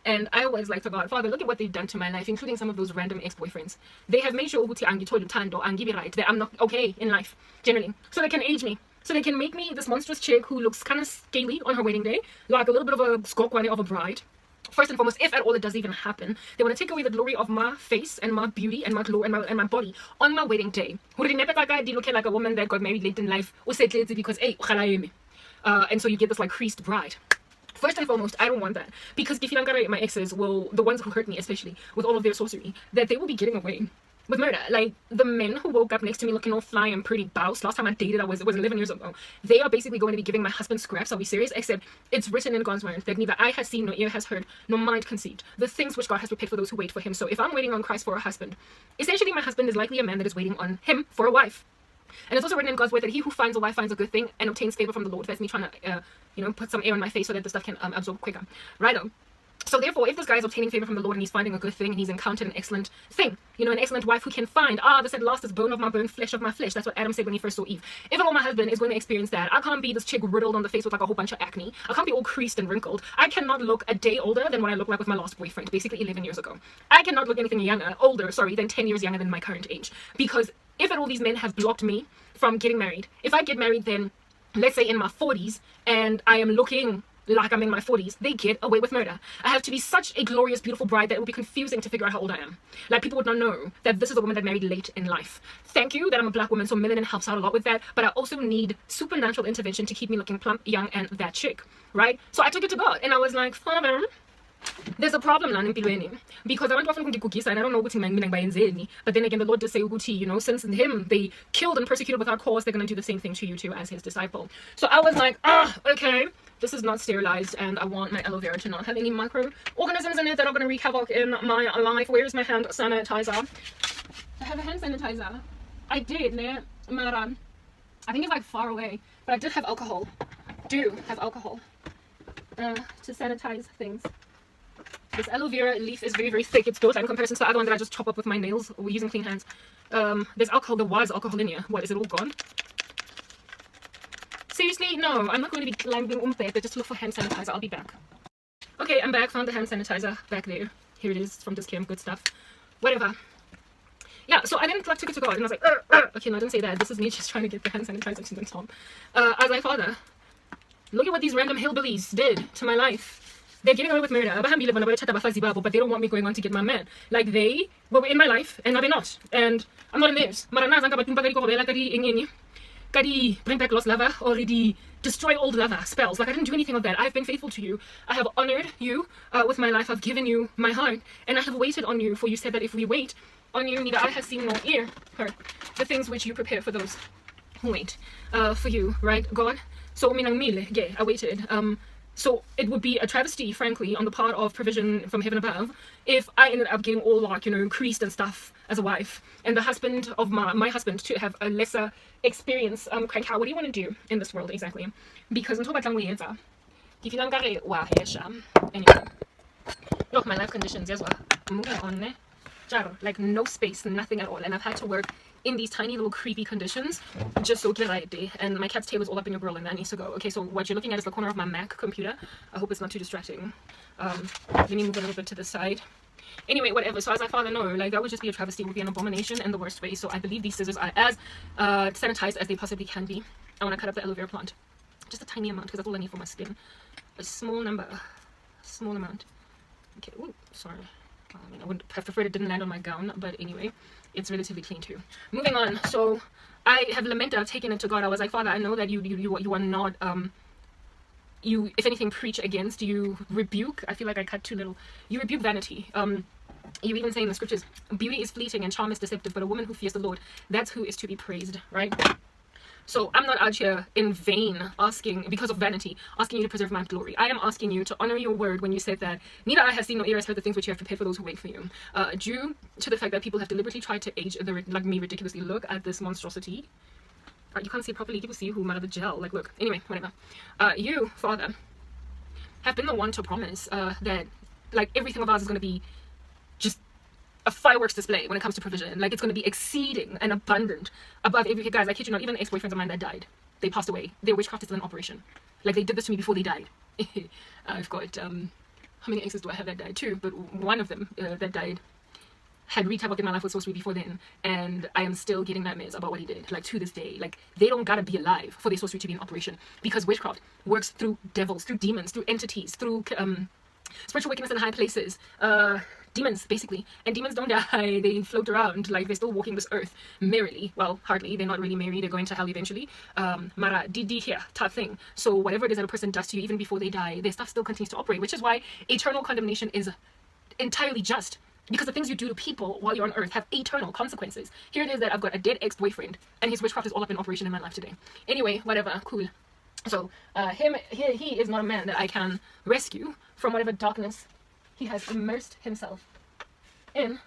Speaker 1: And I always like to God, Father, look at what they've done to my life, including some of those random ex-boyfriends. They have made sure that I'm not okay in life, generally. So they can age me. So they can make me this monstrous chick who looks kind of scaly on her wedding day, like a little bit of a skokwane of a bride. First and foremost, if at all it does even happen, they want to take away the glory of my face and my beauty and my glory and my body on my wedding day. Who did never look like a woman that got married late in life or said because hey, and so you get this like creased bride. First and foremost, I don't want that, because my exes will, the ones who hurt me especially with all of their sorcery, that they will be getting away with murder. Like, the men who woke up next to me looking all fly and pretty bouse last time I dated, it was 11 years ago, they are basically going to be giving my husband scraps. Are we serious? Except it's written in God's word that neither eye has seen, nor ear has heard, nor mind conceived the things which God has prepared for those who wait for him. So if I'm waiting on Christ for a husband, essentially my husband is likely a man that is waiting on him for a wife. And it's also written in God's word that he who finds a wife finds a good thing and obtains favor from the Lord. That's me trying to put some air in my face so that the stuff can absorb quicker, right? So therefore, if this guy is obtaining favor from the Lord and he's finding a good thing and he's encountered an excellent thing, an excellent wife who can find, this at last is bone of my bone, flesh of my flesh. That's what Adam said when he first saw Eve. If at all my husband is going to experience that, I can't be this chick riddled on the face with like a whole bunch of acne. I can't be all creased and wrinkled. I cannot look a day older than what I look like with my last boyfriend, basically 11 years ago. I cannot look anything older than 10 years younger than my current age. Because if at all these men have blocked me from getting married, if I get married then, let's say in my 40s, and I am looking like I'm in my 40s, they get away with murder. I have to be such a glorious, beautiful bride that it would be confusing to figure out how old I am. Like, people would not know that this is a woman that married late in life. Thank you that I'm a black woman, so melanin helps out a lot with that, but I also need supernatural intervention to keep me looking plump, young, and that chick, right? So I took it to God, and I was like, Father, there's a problem lana empilweni, because abantu bafuna ukungigugisa and I don't know ukuthi mina ngibayenzeni. But then again, the Lord did say ukuthi, since him they killed and persecuted without cause, they're going to do the same thing to you too as his disciple. So I was like, okay, this is not sterilized, and I want my aloe vera to not have any microorganisms in it that are going to wreak havoc in my life. Where's my hand sanitizer? I have a hand sanitizer. I did, Mara. I think it's like far away, but I did have alcohol. Do have alcohol to sanitize things. This aloe vera leaf is very, very thick. It's dope in comparison to the other one that I just chop up with my nails using clean hands. There's alcohol. There was alcohol in here. What, is it all gone? Seriously? No, I'm not going to be climbing umbete just to look for hand sanitizer. I'll be back. Okay, I'm back. Found the hand sanitizer back there. Here it is from Discam. Good stuff. Whatever. Yeah, so I then took it to God and I was like, okay, no, I didn't say that. This is me just trying to get the hand sanitizer to the top. I was like, Father, look at what these random hillbillies did to my life. They're getting away with murder, but they don't want me going on to get my man. Like, they were in my life and now they're not, and I'm not in theirs. Bring back lost lover, already destroy old lover spells. Like, I didn't do anything of that. I've been faithful to you. I have honored you with my life. I've given you my heart, and I have waited on you. For you said that if we wait on you, neither eye has seen nor ear heard the things which you prepare for those who wait for you, right, God? So I waited. So it would be a travesty, frankly, on the part of provision from heaven above, if I ended up getting all like, creased and stuff as a wife, and the husband of my husband to have a lesser experience. Crank, what do you want to do in this world exactly? Because until anyway, look, my life conditions, yes, I'm moving on, like no space, nothing at all, and I've had to work in these tiny little creepy conditions just so and my cat's tail is all up in your grill and that needs to go. Okay, so what you're looking at is the corner of my Mac computer. I hope it's not too distracting. Let me move a little bit to the side. Anyway, whatever. So I was like, Father, no, like that would just be a travesty. It would be an abomination in the worst way. So I believe these scissors are as sanitized as they possibly can be. I want to cut up the aloe vera plant, just a tiny amount, because that's all I need for my skin. A small amount. Okay. Ooh, sorry. I mean, I would have preferred it didn't land on my gown, but anyway, it's relatively clean too. Moving on. So I have lamented, I've taken it to God. I was like, Father, I know that you are not you, if anything, preach against, you rebuke. I feel like I cut too little. You rebuke vanity. You even say in the scriptures, beauty is fleeting and charm is deceptive, but a woman who fears the Lord, that's who is to be praised, right? So I'm not out here in vain asking, because of vanity, asking you to preserve my glory. I am asking you to honor your word when you said that neither I have seen nor ear has heard the things which you have prepared for those who wait for you. Due to the fact that people have deliberately tried to age like me ridiculously. Look at this monstrosity. You can't see properly. People see who might have the gel. Like, look. Anyway, whatever. You, Father, have been the one to promise that like everything of ours is going to be just a fireworks display when it comes to provision. Like, it's going to be exceeding and abundant above every... Guys, I kid you not, even ex-boyfriends of mine that died, they passed away. Their witchcraft is still in operation. Like, they did this to me before they died. I've got how many exes do I have that died? 2, but one of them that died had wreaked havoc in my life with sorcery before then, and I am still getting nightmares about what he did, like, to this day. Like, they don't gotta be alive for their sorcery to be in operation, because witchcraft works through devils, through demons, through entities, through spiritual wickedness in high places, demons, basically. And demons don't die, they float around, like, they're still walking this earth merrily. Well, hardly, they're not really merry, they're going to hell eventually. Mara didi here type thing. So whatever it is that a person does to you, even before they die, their stuff still continues to operate, which is why eternal condemnation is entirely just, because the things you do to people while you're on earth have eternal consequences. Here it is that I've got a dead ex-boyfriend, and his witchcraft is all up in operation in my life today. Anyway, whatever, cool. So he is not a man that I can rescue from whatever darkness he has immersed himself in.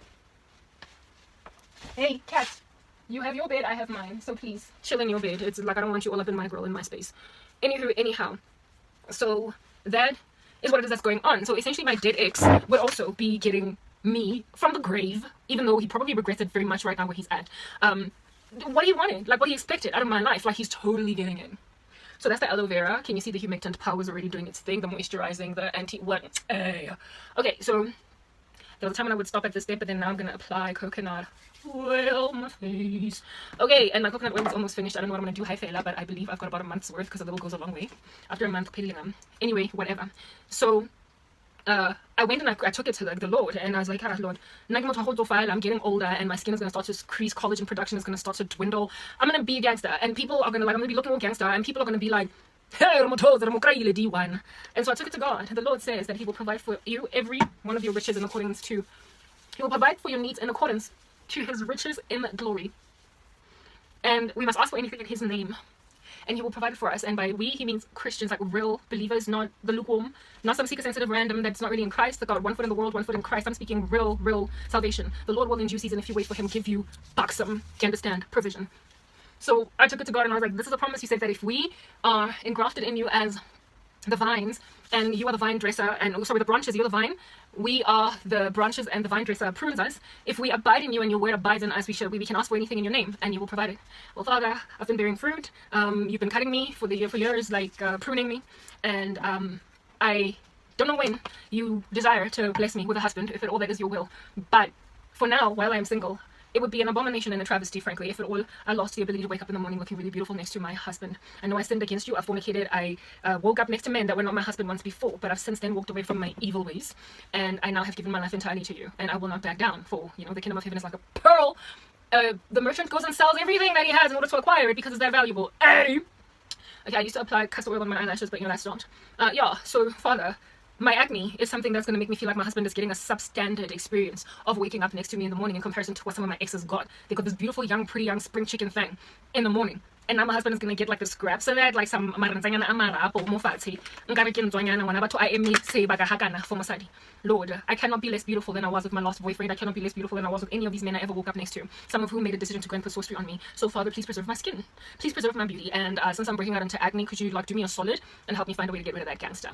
Speaker 1: Hey, cat, you have your bed, I have mine, so please chill in your bed. It's like I don't want you all up in my grill, in my space. Anyhow, so that is what it is that's going on. So essentially my dead ex would also be getting me from the grave, even though he probably regrets it very much right now where he's at. What he wanted, like what he expected out of my life, like he's totally getting it. So that's the aloe vera. Can you see the humectant power is already doing its thing? The moisturizing, the anti-what? Okay, so there was a time when I would stop at this step, but then now I'm going to apply coconut oil on my face. Okay, and my coconut oil is almost finished. I don't know what I'm going to do, hi Fela, but I believe I've got about a month's worth, because a little goes a long way. After a month, anyway, whatever. So I went and I took it to the Lord, and I was like, ah, Lord, I'm getting older, and my skin is going to start to crease, collagen production is going to start to dwindle. I'm going to be a gangster, and people are going to, like, I'm going to be looking all gangster, and people are going to be like, hey, and so I took it to God. The Lord says that he will provide for you every one of your riches in accordance to, he will provide for your needs in accordance to his riches in glory. And we must ask for anything in his name, and he will provide it for us. And by we, he means Christians, like real believers, not the lukewarm, not some seeker-sensitive random that's not really in Christ, that got one foot in the world, one foot in Christ. I'm speaking real salvation. The Lord will in due season, if you wait for him, give you buxom, you understand, provision. So I took it to God, and I was like, this is a promise. He said that if we are engrafted in you as the vines, and you are the vine dresser, and sorry, the branches, you're the vine, we are the branches, and the vine dresser prunes us. If we abide in you and your word abides in us, we can ask for anything in your name, and you will provide it. Well, Father, I've been bearing fruit. You've been cutting me for years, like pruning me, and I don't know when you desire to bless me with a husband, if at all that is your will. But for now, while I am single, it would be an abomination and a travesty, frankly, if at all I lost the ability to wake up in the morning looking really beautiful next to my husband. I know I sinned against you, I fornicated, I woke up next to men that were not my husband once before, but I've since then walked away from my evil ways, and I now have given my life entirely to you, and I will not back down, for, you know, the kingdom of heaven is like a pearl. The merchant goes and sells everything that he has in order to acquire it, because it's that valuable. Okay, I used to apply castor oil on my eyelashes, but you know, that's not. Yeah, so, Father, my acne is something that's going to make me feel like my husband is getting a substandard experience of waking up next to me in the morning in comparison to what some of my exes got. They got this beautiful, young, pretty, young spring chicken thing in the morning. And now my husband is going to get like the scraps of that, like some Lord, I cannot be less beautiful than I was with my last boyfriend. I cannot be less beautiful than I was with any of these men I ever woke up next to, some of whom made a decision to go and put sorcery on me. So Father, please preserve my skin. Please preserve my beauty. And since I'm breaking out into acne, could you like do me a solid and help me find a way to get rid of that gangster?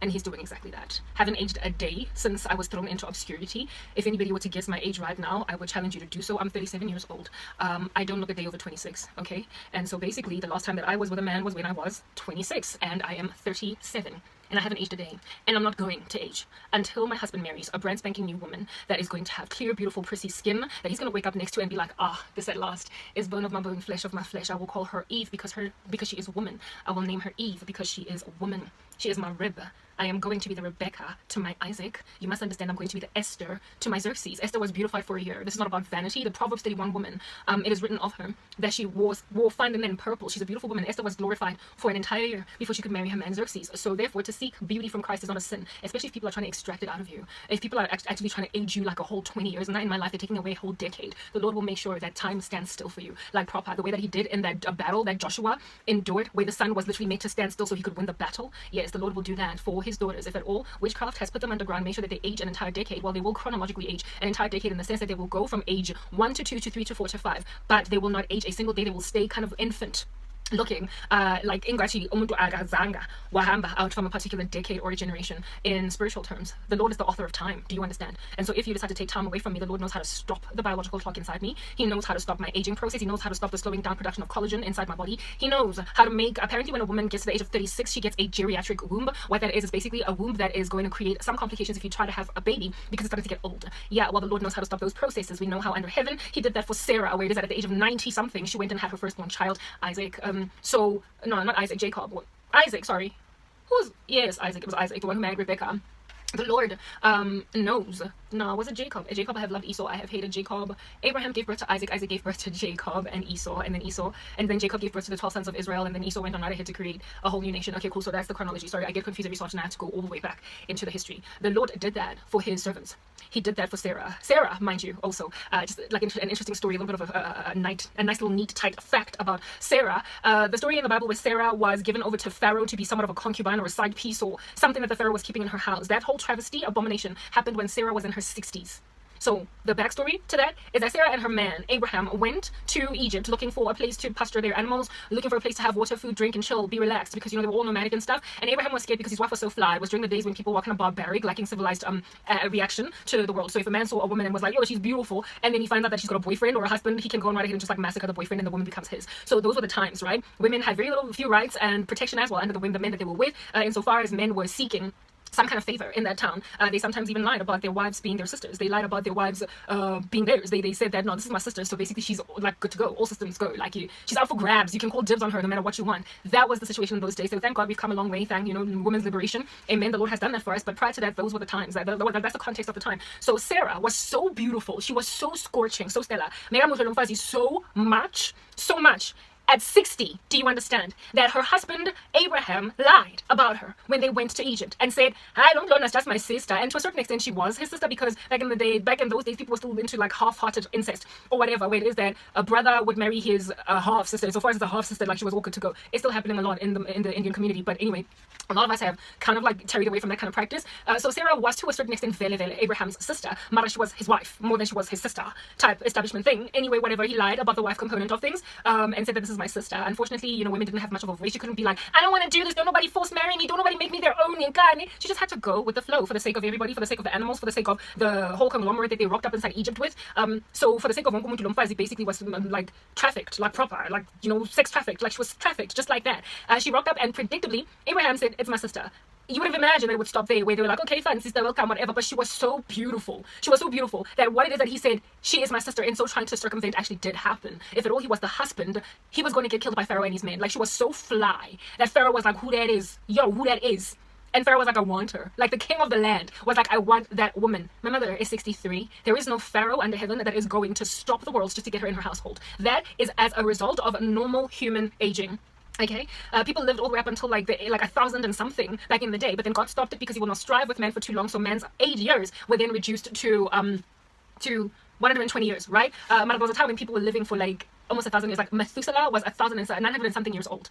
Speaker 1: And he's doing exactly that. Haven't aged a day since I was thrown into obscurity. If anybody were to guess my age right now, I would challenge you to do so. I'm 37 years old. I don't look a day over 26, okay? And so basically, the last time that I was with a man was when I was 26, and I am 37. And I haven't aged a day. And I'm not going to age until my husband marries a brand spanking new woman that is going to have clear, beautiful, prissy skin, that he's going to wake up next to and be like, ah, this at last is bone of my bone, flesh of my flesh. I will call her Eve because she is a woman. I will name her Eve because she is a woman. She is my rib. I am going to be the Rebecca to my Isaac. You must understand I'm going to be the Esther to my Xerxes. Esther was beautified for a year. This is not about vanity. The Proverbs 31 woman, it is written of her that she wore fine linen and purple. She's a beautiful woman. Esther was glorified for an entire year before she could marry her man Xerxes. So therefore, to seek beauty from Christ is not a sin, especially if people are trying to extract it out of you. If people are actually trying to age you like a whole 20 years, and not in my life, they're taking away a whole decade. The Lord will make sure that time stands still for you, like proper, the way that he did in that battle that Joshua endured, where the sun was literally made to stand still so he could win the battle. Yes, the Lord will do that for his daughters. If at all witchcraft has put them underground, make sure that they age an entire decade. Well, they will chronologically age an entire decade in the sense that they will go from age 1 to 2 to 3 to 4 to 5, but they will not age a single day. They will stay kind of infant looking, like ingathi umuntu akazanga wahamba out from a particular decade or a generation. In spiritual terms, the Lord is the author of time. Do you understand? And so if you decide to take time away from me, the Lord knows how to stop the biological clock inside me. He knows how to stop my aging process. He knows how to stop the slowing down production of collagen inside my body. He knows how to make, apparently when a woman gets to the age of 36, she gets a geriatric womb. What that is basically a womb that is going to create some complications if you try to have a baby because it's starting to get old. Yeah, well, the Lord knows how to stop those processes. We know how under heaven he did that for Sarah, where it is that at the age of 90 something she went and had her firstborn child, Isaac. So no, not Isaac, Jacob. Isaac, sorry. Yes, Isaac. It was Isaac, the one who married Rebecca. The Lord knows. No, was it Jacob? Jacob, I have loved Esau. I have hated Jacob. Abraham gave birth to Isaac. Isaac gave birth to Jacob and Esau. And then Jacob gave birth to the 12 sons of Israel. And then Esau went on right ahead to create a whole new nation. Okay, cool. So that's the chronology. Sorry, I get confused every so often. I have to go all the way back into the history. The Lord did that for his servants. He did that for Sarah. Sarah, mind you, also. Just like an interesting story, a little bit of a nice little neat, tight fact about Sarah. The story in the Bible where Sarah was given over to Pharaoh to be somewhat of a concubine or a side piece or something that the Pharaoh was keeping in her house. That whole travesty, abomination, happened when Sarah was in her 60s. So the backstory to that is that Sarah and her man, Abraham, went to Egypt looking for a place to pasture their animals, looking for a place to have water, food, drink, and chill, be relaxed, because, you know, they were all nomadic and stuff. And Abraham was scared because his wife was so fly. It was during the days when people were kind of barbaric, lacking civilized reaction to the world. So if a man saw a woman and was like, yo, she's beautiful, and then he finds out that she's got a boyfriend or a husband, he can go on right ahead and just like massacre the boyfriend and the woman becomes his. So those were the times, right? Women had few rights and protection as well under the men that they were with, insofar as men were seeking some kind of favor in that town. They sometimes even lied about their wives being their sisters. They lied about their wives being theirs. They said that, no, this is my sister, so basically she's like good to go. All systems go. Like she's out for grabs. You can call dibs on her no matter what you want. That was the situation in those days. So thank God we've come a long way. Thank, women's liberation. Amen. The Lord has done that for us. But prior to that, those were the times. That's the context of the time. So Sarah was so beautiful. She was so scorching, so stellar. So much. At 60, do you understand that her husband Abraham lied about her when they went to Egypt and said, I don't know, that's just my sister. And to a certain extent she was his sister, because back in those days people were still into like half-hearted incest or whatever, where it is that a brother would marry his half sister. So far as the half sister, like she was all good to go. It's still happening a lot in the Indian community, but anyway, a lot of us have kind of like tarried away from that kind of practice. So Sarah was to a certain extent Vele, Abraham's sister, but she was his wife more than she was his sister type establishment thing. Anyway, whatever, he lied about the wife component of things, and said that this is my sister. Unfortunately, women didn't have much of a voice. She couldn't be like, I don't want to do this, don't nobody force marry me, don't nobody make me their own. She just had to go with the flow for the sake of everybody, for the sake of the animals, for the sake of the whole conglomerate that they rocked up inside Egypt with. So for the sake of Wonke Muntu Lomfazi, basically was like trafficked, like proper, like sex trafficked, like she was trafficked just like that. She rocked up and predictably Abraham said, it's my sister. You would have imagined that it would stop there, where they were like, okay, fine, sister, welcome, whatever. But she was so beautiful. She was so beautiful that what it is that he said, she is my sister, and so trying to circumvent actually did happen. If at all he was the husband, he was going to get killed by Pharaoh and his men. Like, she was so fly that Pharaoh was like, who that is? Yo, who that is? And Pharaoh was like, I want her. Like, the king of the land was like, I want that woman. My mother is 63. There is no Pharaoh under heaven that is going to stop the world just to get her in her household. That is as a result of normal human aging. Okay, people lived all the way up until like 1,000 and something back in the day, but then God stopped it because he will not strive with man for too long. So man's age years were then reduced to 120 years, right? But there was a time when people were living for like almost 1,000 years. Like Methuselah was 1,900 and something years old.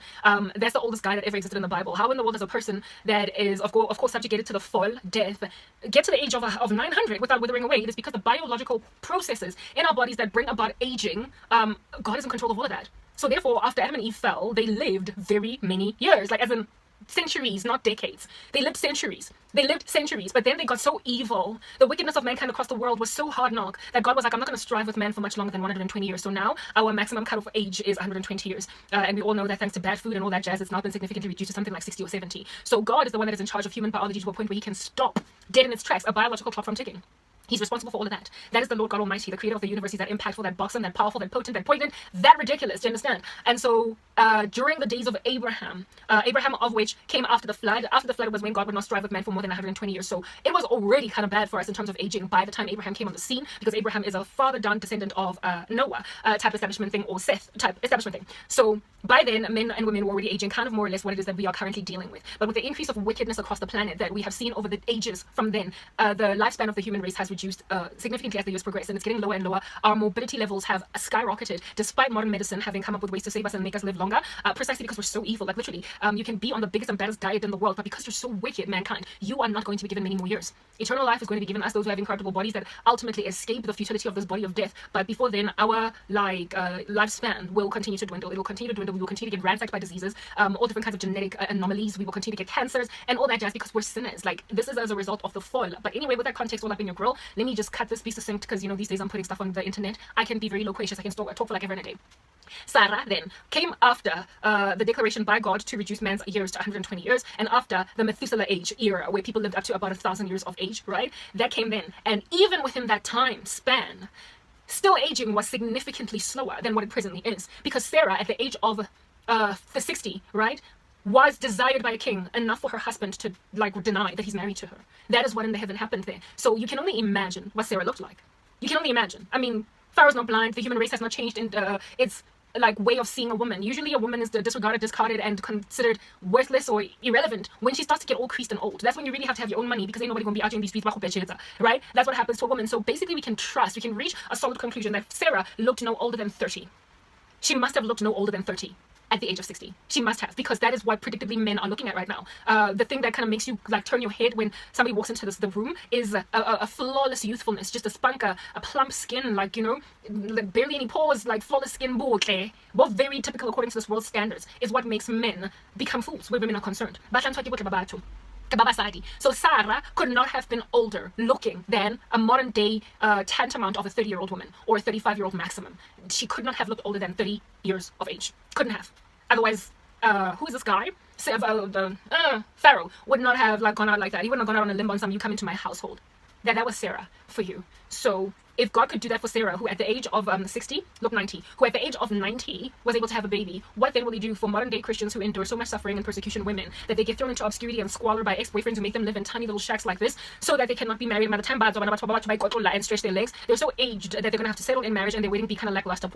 Speaker 1: That's the oldest guy that ever existed in the Bible. How in the world does a person that is of course subjugated to the fall, death, get to the age of 900 without withering away? It is because the biological processes in our bodies that bring about aging, God is in control of all of that. So therefore, after Adam and Eve fell, they lived very many years, like as in centuries, not decades. They lived centuries. But then they got so evil. The wickedness of mankind across the world was so hard knock that God was like, I'm not going to strive with man for much longer than 120 years. So now our maximum cutoff age is 120 years. And we all know that thanks to bad food and all that jazz, it's now been significantly reduced to something like 60 or 70. So God is the one that is in charge of human biology to a point where he can stop dead in its tracks a biological clock from ticking. He's responsible for all of that. That is the Lord God Almighty, the creator of the universe. He's that impactful, that buxom, that powerful, that potent, that poignant, that ridiculous. Do you understand? And so during the days of Abraham, Abraham of which came after the flood. After the flood was when God would not strive with man for more than 120 years. So it was already kind of bad for us in terms of aging by the time Abraham came on the scene, because Abraham is a father-done descendant of Noah type establishment thing, or Seth type establishment thing. So by then, men and women were already aging kind of more or less what it is that we are currently dealing with. But with the increase of wickedness across the planet that we have seen over the ages from then, the lifespan of the human race has reduced significantly as the years progress, and it's getting lower and lower. Our morbidity levels have skyrocketed despite modern medicine having come up with ways to save us and make us live longer, precisely because we're so evil. Like literally, you can be on the biggest and baddest diet in the world, but because you're so wicked, mankind, you are not going to be given many more years. Eternal life is going to be given us, those who have incorruptible bodies that ultimately escape the futility of this body of death. But before then, our lifespan will continue to dwindle. It will continue to dwindle. We will continue to get ransacked by diseases, all different kinds of genetic anomalies. We will continue to get cancers and all that jazz because we're sinners. Like, this is as a result of the fall. But anyway, with that context all up in your grill, let me just cut this piece succinct, because, you know, these days I'm putting stuff on the internet. I can be very loquacious. I can talk for like ever and a day. Sarah then came after the declaration by God to reduce man's years to 120 years, and after the Methuselah age era, where people lived up to about 1,000 years of age, right? That came then. And even within that time span, still aging was significantly slower than what it presently is, because Sarah, at the age of the 60, right, was desired by a king enough for her husband to like deny that he's married to her. That is what in the heaven happened there. So you can only imagine what Sarah looked like. You can only imagine. I mean, Pharaoh's not blind. The human race has not changed in its like way of seeing a woman. Usually a woman is disregarded, discarded, and considered worthless or irrelevant when she starts to get all creased and old. That's when you really have to have your own money, because ain't nobody gonna be out in these streets, right? That's what happens to a woman. So basically we can reach a solid conclusion that Sarah looked no older than 30. She must have looked no older than 30 at the age of 60. She must have, because that is what predictably men are looking at right now. The thing that kind of makes you like turn your head when somebody walks into the room is a flawless youthfulness, just a spunk, a plump skin, like, you know, like barely any pores, like flawless skin, both very typical according to this world's standards, is what makes men become fools where women are concerned. So Sarah could not have been older looking than a modern day tantamount of a 30-year-old woman, or a 35-year-old maximum. She could not have looked older than 30 years of age. Couldn't have. Otherwise, who is this guy? Pharaoh would not have like gone out like that. He wouldn't have gone out on a limb on some, you come into my household. That was Sarah for you. So if God could do that for Sarah, who at the age of 60 looked 90, who at the age of 90 was able to have a baby, what then will he do for modern day Christians who endure so much suffering and persecution, women, that they get thrown into obscurity and squalor by ex-boyfriends who make them live in tiny little shacks like this, so that they cannot be married by the time and stretch their legs? They're so aged that they're going to have to settle in marriage, and they're waiting to be kind of lackluster.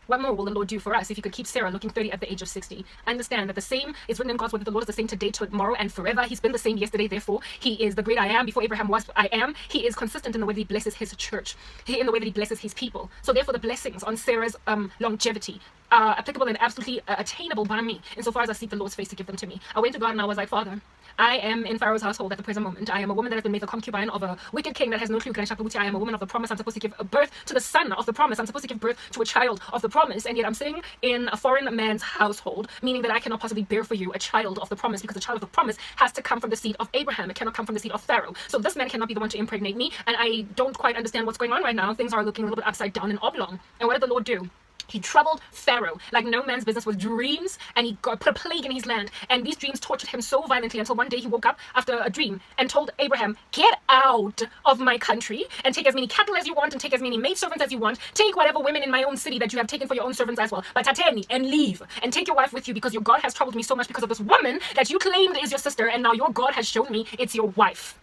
Speaker 1: What more will the Lord do for us if he could keep Sarah looking 30 at the age of 60? Understand that the same is written in God's word, that the Lord is the same today, tomorrow, and forever. He's been the same yesterday, therefore he is the great I am. Before Abraham was I am. He is consistent in the way that he blesses his church, in the way that he blesses his people. So therefore the blessings on Sarah's longevity are applicable and absolutely attainable by me, insofar as I seek the Lord's face to give them to me. I went to God and I was like, Father, I am in Pharaoh's household at the present moment. I am a woman that has been made the concubine of a wicked king that has no clue. I am a woman of the promise. I'm supposed to give birth to the son of the promise. I'm supposed to give birth to a child of the promise. And yet I'm sitting in a foreign man's household, meaning that I cannot possibly bear for you a child of the promise, because the child of the promise has to come from the seed of Abraham. It cannot come from the seed of Pharaoh. So this man cannot be the one to impregnate me. And I don't quite understand what's going on right now. Things are looking a little bit upside down and oblong. And what did the Lord do? He troubled Pharaoh like no man's business with dreams, and he put a plague in his land. And these dreams tortured him so violently until one day he woke up after a dream and told Abraham, get out of my country and take as many cattle as you want and take as many maidservants as you want. Take whatever women in my own city that you have taken for your own servants as well. But tateni, and leave, and take your wife with you, because your God has troubled me so much because of this woman that you claimed is your sister, and now your God has shown me it's your wife.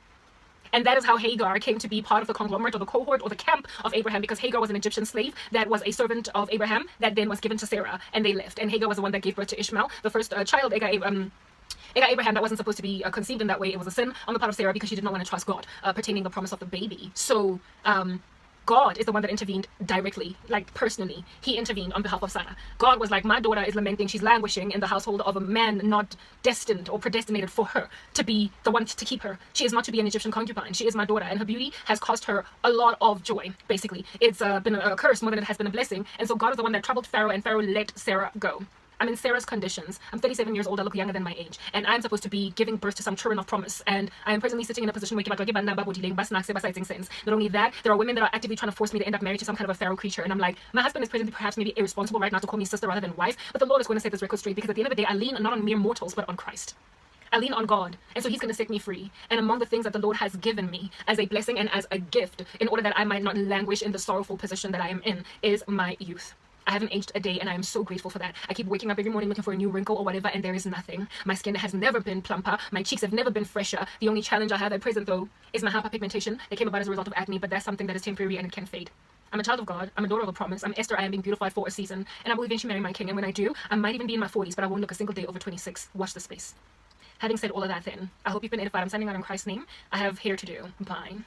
Speaker 1: And that is how Hagar came to be part of the conglomerate or the cohort or the camp of Abraham, because Hagar was an Egyptian slave that was a servant of Abraham that then was given to Sarah, and they left. And Hagar was the one that gave birth to Ishmael, the first child, Abraham, that wasn't supposed to be conceived in that way. It was a sin on the part of Sarah because she did not want to trust God pertaining the promise of the baby. So God is the one that intervened directly, like personally. He intervened on behalf of Sarah. God was like, my daughter is lamenting. She's languishing in the household of a man not destined or predestinated for her to be the one to keep her. She is not to be an Egyptian concubine. She is my daughter, and her beauty has caused her a lot of joy, basically. It's been a curse more than it has been a blessing. And so God is the one that troubled Pharaoh, and Pharaoh let Sarah go. I'm in Sarah's conditions. I'm 37 years old. I look younger than my age. And I'm supposed to be giving birth to some children of promise. And I am presently sitting in a position where not only that, there are women that are actively trying to force me to end up married to some kind of a Pharaoh creature. And I'm like, my husband is presently perhaps maybe irresponsible right now to call me sister rather than wife. But the Lord is going to set this record straight, because at the end of the day, I lean not on mere mortals, but on Christ. I lean on God, and so He's going to set me free. And among the things that the Lord has given me as a blessing and as a gift, in order that I might not languish in the sorrowful position that I am in, is my youth. I haven't aged a day, and I am so grateful for that. I keep waking up every morning looking for a new wrinkle or whatever, and there is nothing. My skin has never been plumper. My cheeks have never been fresher. The only challenge I have at present, though, is my hyperpigmentation that came about as a result of acne, but that's something that is temporary and it can fade. I'm a child of God. I'm a daughter of a promise. I'm Esther. I am being beautified for a season, and I will eventually marry my king. And when I do, I might even be in my 40s, but I won't look a single day over 26. Watch the space. Having said all of that, then, I hope you've been edified. I'm signing out in Christ's name. I have hair to do. Bye.